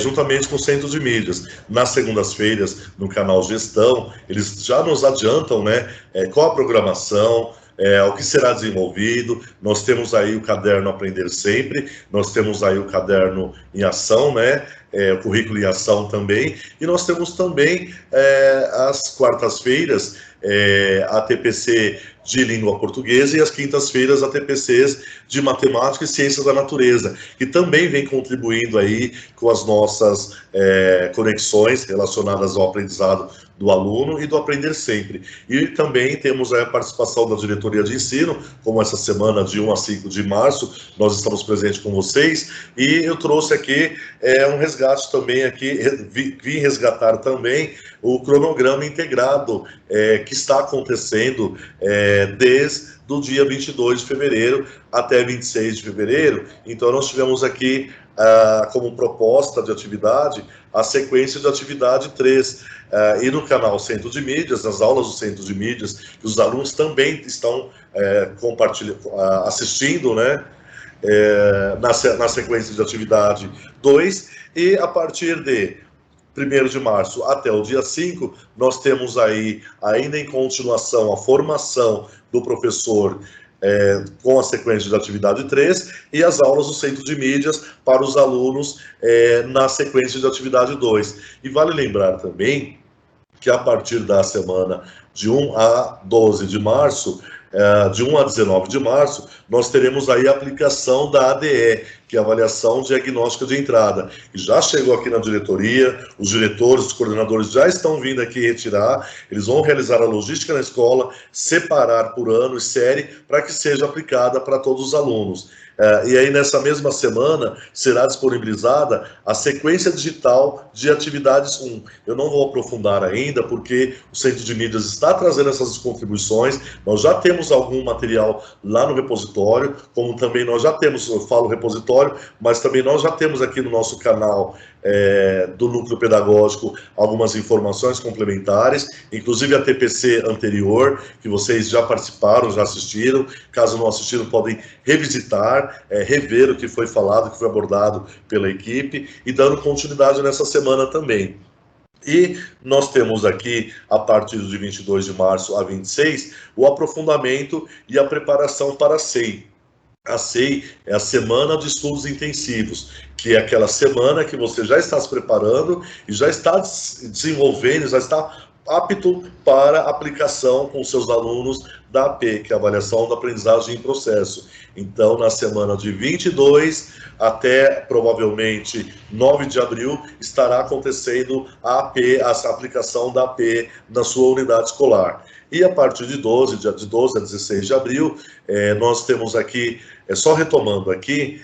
juntamente com o Centro de Mídias. Nas segundas-feiras, no canal Gestão, eles já nos adiantam, né, qual a programação, o que será desenvolvido. Nós temos aí o caderno Aprender Sempre, nós temos aí o caderno em ação, né? O currículo em ação também, e nós temos também às quartas-feiras a TPC de língua portuguesa e às quintas-feiras a TPCs de matemática e ciências da natureza, que também vem contribuindo aí com as nossas conexões relacionadas ao aprendizado do aluno e do Aprender Sempre. E também temos a participação da diretoria de ensino, como essa semana de 1 a 5 de março, nós estamos presentes com vocês, e eu trouxe aqui um resgate também aqui, vim resgatar também o cronograma integrado que está acontecendo desde do dia 22 de fevereiro até 26 de fevereiro. Então, nós tivemos aqui, como proposta de atividade, a sequência de atividade 3. E no canal Centro de Mídias, nas aulas do Centro de Mídias, que os alunos também estão assistindo, né? Na sequência de atividade 2, e a partir de 1º de março até o dia 5, nós temos aí, ainda em continuação, a formação do professor com a sequência de atividade 3 e as aulas do Centro de Mídias para os alunos na sequência de atividade 2. E vale lembrar também que a partir da semana de 1 a 12 de março, de 1 a 19 de março, nós teremos aí a aplicação da ADE, que é a avaliação diagnóstica de entrada, que já chegou aqui na diretoria, os diretores, os coordenadores já estão vindo aqui retirar, eles vão realizar a logística na escola, separar por ano e série, para que seja aplicada para todos os alunos. E aí, nessa mesma semana, será disponibilizada a sequência digital de atividades 1. Eu não vou aprofundar ainda, porque o Centro de Mídias está trazendo essas contribuições, nós já temos algum material lá no repositório, como também nós já temos, eu falo repositório, mas também nós já temos aqui no nosso canal do Núcleo Pedagógico algumas informações complementares, inclusive a TPC anterior, que vocês já participaram, já assistiram. Caso não assistiram, podem revisitar, rever o que foi falado, o que foi abordado pela equipe, e dando continuidade nessa semana também. E nós temos aqui, a partir de 22 de março a 26, o aprofundamento e a preparação para a SEI. A SEI é a Semana de Estudos Intensivos, que é aquela semana que você já está se preparando e já está desenvolvendo, já está apto para aplicação com seus alunos da AP, que é a avaliação da aprendizagem em processo. Então, na semana de 22 até provavelmente 9 de abril, estará acontecendo a AP, a aplicação da AP na sua unidade escolar. E a partir de 12 a 16 de abril, nós temos aqui, só retomando aqui,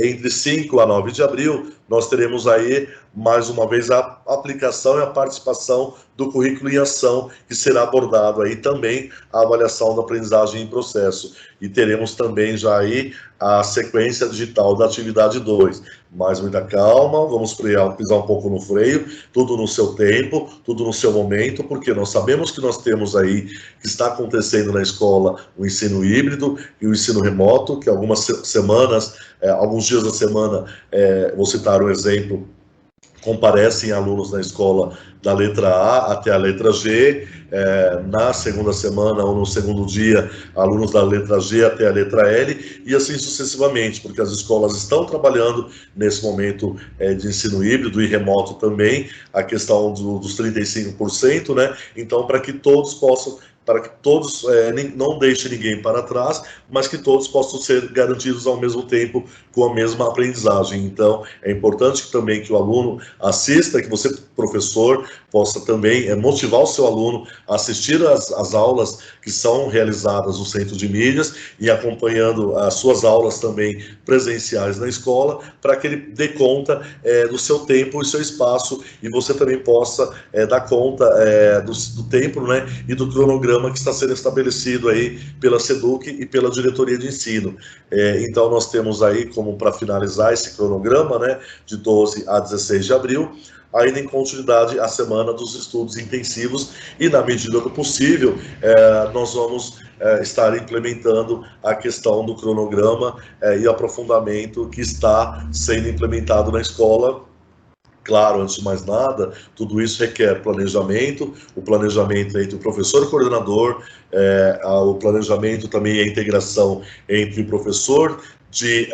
entre 5 a 9 de abril, nós teremos aí, mais uma vez, a aplicação e a participação do currículo em ação, que será abordado aí também a avaliação da aprendizagem em processo. E teremos também já aí a sequência digital da atividade 2. Mais muita calma, vamos pisar um pouco no freio, tudo no seu tempo, tudo no seu momento, porque nós sabemos que nós temos aí, que está acontecendo na escola, o ensino híbrido e o ensino remoto, que algumas semanas, alguns dias da semana, vou citar um exemplo, comparecem alunos na escola da letra A até a letra G, na segunda semana ou no segundo dia, alunos da letra G até a letra L, e assim sucessivamente, porque as escolas estão trabalhando nesse momento de ensino híbrido e remoto também, a questão dos 35%, né? Então, para que todos não deixe ninguém para trás, mas que todos possam ser garantidos ao mesmo tempo com a mesma aprendizagem. Então, é importante também que o aluno assista, que você, professor, possa também motivar o seu aluno a assistir às aulas que são realizadas no Centro de Mídias e acompanhando as suas aulas também presenciais na escola, para que ele dê conta do seu tempo e seu espaço, e você também possa dar conta do tempo, né, e do cronograma que está sendo estabelecido aí pela SEDUC e pela diretoria de ensino. Então, nós temos aí, como para finalizar esse cronograma, né, de 12 a 16 de abril, ainda em continuidade a semana dos estudos intensivos, e na medida do possível, nós vamos estar implementando a questão do cronograma e aprofundamento que está sendo implementado na escola. Claro, antes de mais nada, tudo isso requer planejamento, o planejamento entre o professor e o coordenador, o planejamento também a integração entre o professor de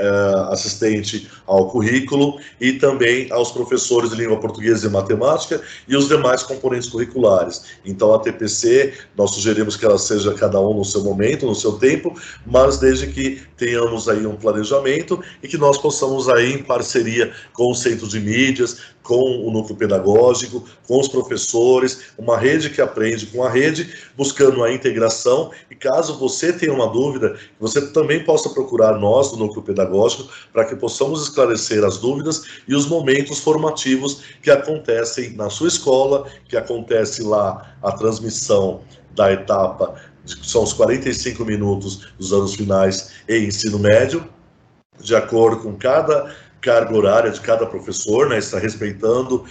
assistente ao currículo e também aos professores de língua portuguesa e matemática e os demais componentes curriculares. Então, a TPC, nós sugerimos que ela seja cada um no seu momento, no seu tempo, mas desde que tenhamos aí um planejamento e que nós possamos aí, em parceria com o Centro de Mídias, com o núcleo pedagógico, com os professores, uma rede que aprende com a rede, buscando a integração, e caso você tenha uma dúvida, você também possa procurar nós, do núcleo pedagógico, para que possamos esclarecer as dúvidas e os momentos formativos que acontecem na sua escola, que acontece lá a transmissão da etapa, que são os 45 minutos dos anos finais e ensino médio, de acordo com cada carga horária de cada professor, né, está respeitando,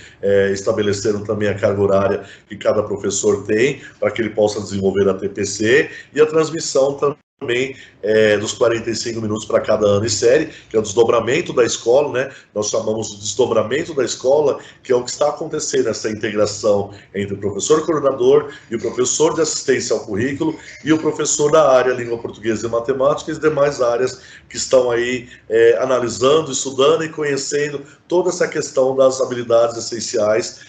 estabelecendo também a carga horária que cada professor tem, para que ele possa desenvolver a TPC, e a transmissão também dos 45 minutos para cada ano e série, que é o desdobramento da escola, né? Nós chamamos de desdobramento da escola, que é o que está acontecendo, essa integração entre o professor coordenador e o professor de assistência ao currículo e o professor da área língua portuguesa e matemática e as demais áreas que estão aí analisando, estudando e conhecendo toda essa questão das habilidades essenciais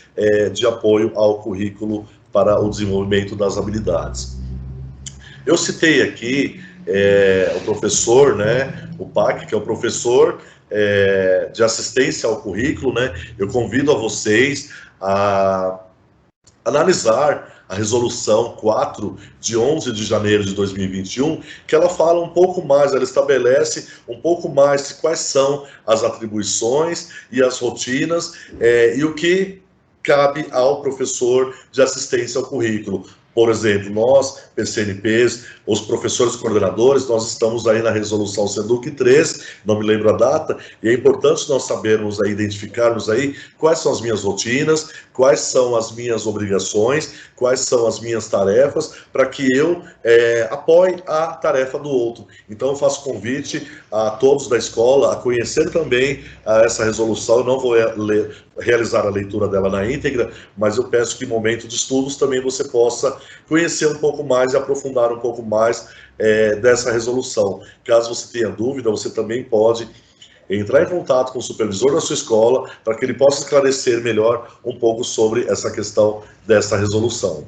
de apoio ao currículo para o desenvolvimento das habilidades. Eu citei aqui o professor, né, o PAC, que é o professor de assistência ao currículo, né? Eu convido a vocês a analisar a resolução 4 de 11 de janeiro de 2021, que ela fala um pouco mais, ela estabelece um pouco mais de quais são as atribuições e as rotinas e o que cabe ao professor de assistência ao currículo. Por exemplo, nós, PCNPs, os professores coordenadores, nós estamos aí na resolução SEDUC 3, não me lembro a data, e é importante nós sabermos aí, identificarmos aí quais são as minhas rotinas, quais são as minhas obrigações, quais são as minhas tarefas, para que eu apoie a tarefa do outro. Então, eu faço convite a todos da escola a conhecer também essa resolução. Eu não vou realizar a leitura dela na íntegra, mas eu peço que em momento de estudos também você possa conhecer um pouco mais e aprofundar um pouco mais dessa resolução. Caso você tenha dúvida, você também pode entrar em contato com o supervisor da sua escola para que ele possa esclarecer melhor um pouco sobre essa questão dessa resolução.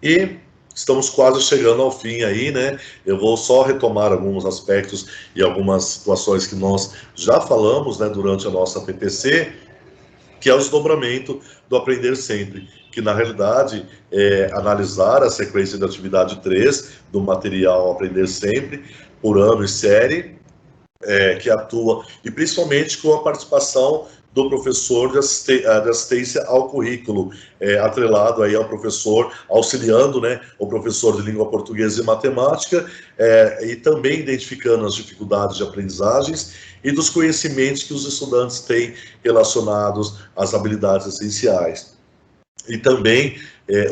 E estamos quase chegando ao fim aí, né? Eu vou só retomar alguns aspectos e algumas situações que nós já falamos, né, durante a nossa PPC, que é o desdobramento do Aprender Sempre, que na realidade é analisar a sequência de atividade 3 do material Aprender Sempre, por ano e série, que atua, e principalmente com a participação do professor de assistência ao currículo, atrelado aí ao professor, auxiliando, né, o professor de língua portuguesa e matemática, e também identificando as dificuldades de aprendizagens e dos conhecimentos que os estudantes têm relacionados às habilidades essenciais. E também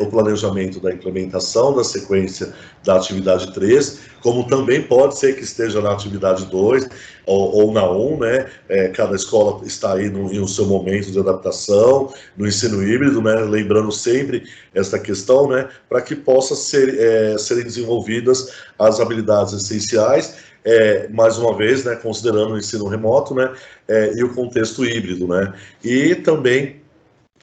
o planejamento da implementação da sequência da atividade 3, como também pode ser que esteja na atividade 2 ou na 1, né? Cada escola está aí no seu momento de adaptação, no ensino híbrido, né? Lembrando sempre essa questão, né? Para que possa serem desenvolvidas as habilidades essenciais, mais uma vez, né? Considerando o ensino remoto, né? E o contexto híbrido, né? E também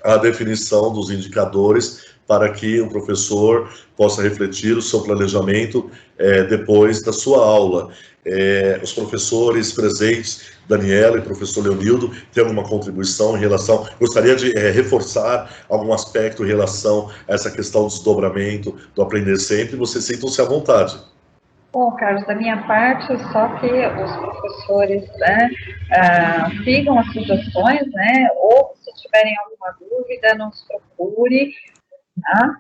a definição dos indicadores para que o professor possa refletir o seu planejamento depois da sua aula. Os professores presentes, Daniela e professor Leonildo, têm alguma contribuição em relação... Gostaria de reforçar algum aspecto em relação a essa questão do desdobramento, do Aprender Sempre. Vocês sintam-se à vontade. Bom, Carlos, da minha parte, só que os professores, né, sigam as sugestões, né, ou se tiverem alguma dúvida, nos procure, tá?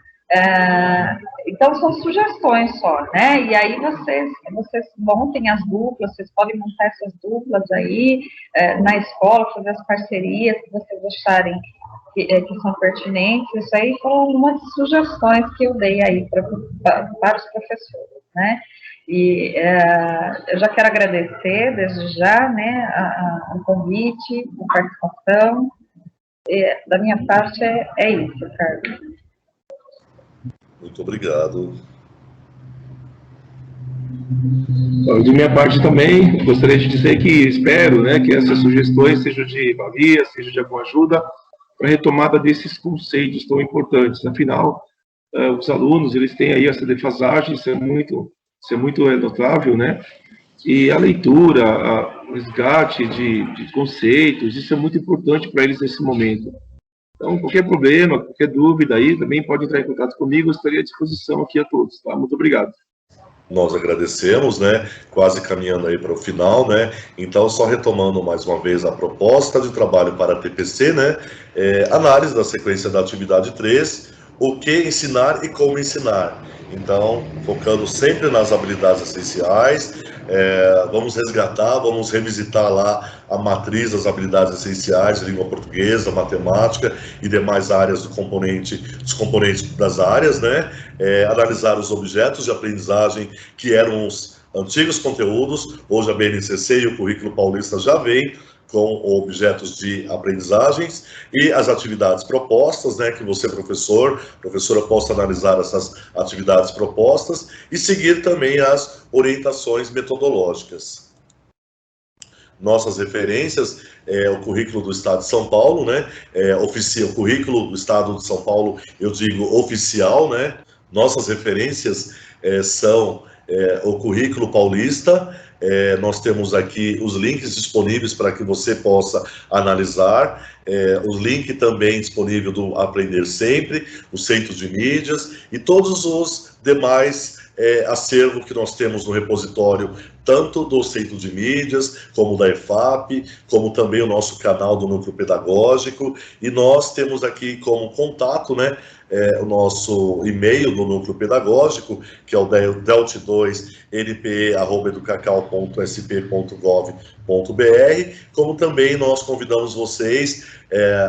Então, são sugestões só, né, e aí vocês montem as duplas, vocês podem montar essas duplas aí, na escola, fazer as parcerias que vocês acharem que são pertinentes. Isso aí foram algumas sugestões que eu dei aí para os professores, né. E eu já quero agradecer desde já, né, o convite, a participação. Da minha parte é isso, Carlos. Muito obrigado. De minha parte também, gostaria de dizer que espero, né, que essas sugestões sejam de valia, sejam de alguma ajuda para a retomada desses conceitos tão importantes. Afinal, os alunos, eles têm aí essa defasagem, isso é muito notável, né? E a leitura, o resgate de conceitos, isso é muito importante para eles nesse momento. Então, qualquer problema, qualquer dúvida aí, também pode entrar em contato comigo, eu estarei à disposição aqui a todos, tá? Muito obrigado. Nós agradecemos, né? Quase caminhando aí para o final, né? Então, só retomando mais uma vez a proposta de trabalho para a TPC, né? Análise da sequência da atividade 3, o que ensinar e como ensinar. Então, focando sempre nas habilidades essenciais, vamos resgatar, vamos revisitar lá a matriz das habilidades essenciais de língua portuguesa, matemática e demais áreas dos componentes das áreas, né? Analisar os objetos de aprendizagem que eram os antigos conteúdos. Hoje a BNCC e o Currículo Paulista já vem com objetos de aprendizagens e as atividades propostas, né, que você, professora, possa analisar essas atividades propostas e seguir também as orientações metodológicas. Nossas referências, o currículo do Estado de São Paulo, né, o currículo do Estado de São Paulo, eu digo oficial, né, nossas referências são o currículo paulista. Nós temos aqui os links disponíveis para que você possa analisar, o link também disponível do Aprender Sempre, o Centro de Mídias e todos os demais acervo que nós temos no repositório, tanto do Centro de Mídias, como da EFAP, como também o nosso canal do Núcleo Pedagógico, e nós temos aqui como contato, né, o nosso e-mail do Núcleo Pedagógico, que é o delt2npa@educacau.sp.gov.br, como também nós convidamos vocês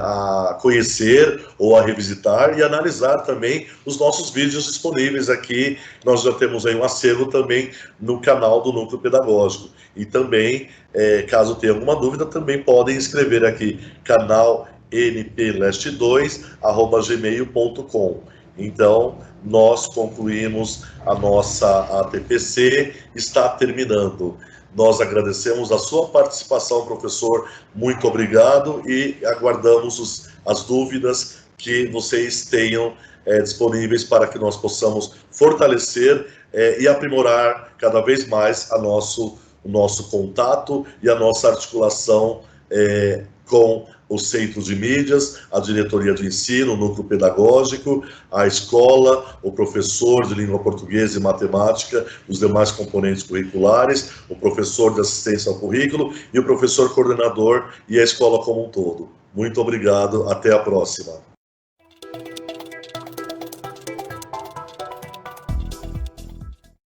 a conhecer ou a revisitar e analisar também os nossos vídeos disponíveis aqui. Nós já temos aí um acervo também no canal do Núcleo Pedagógico. E também, caso tenha alguma dúvida, também podem escrever aqui, canal npleste2@gmail.com. Então, nós concluímos a nossa ATPC, está terminando. Nós agradecemos a sua participação, professor, muito obrigado, e aguardamos as dúvidas que vocês tenham disponíveis para que nós possamos fortalecer e aprimorar cada vez mais o nosso contato e a nossa articulação com os centros de mídias, a diretoria de ensino, o núcleo pedagógico, a escola, o professor de língua portuguesa e matemática, os demais componentes curriculares, o professor de assistência ao currículo e o professor coordenador e a escola como um todo. Muito obrigado, até a próxima.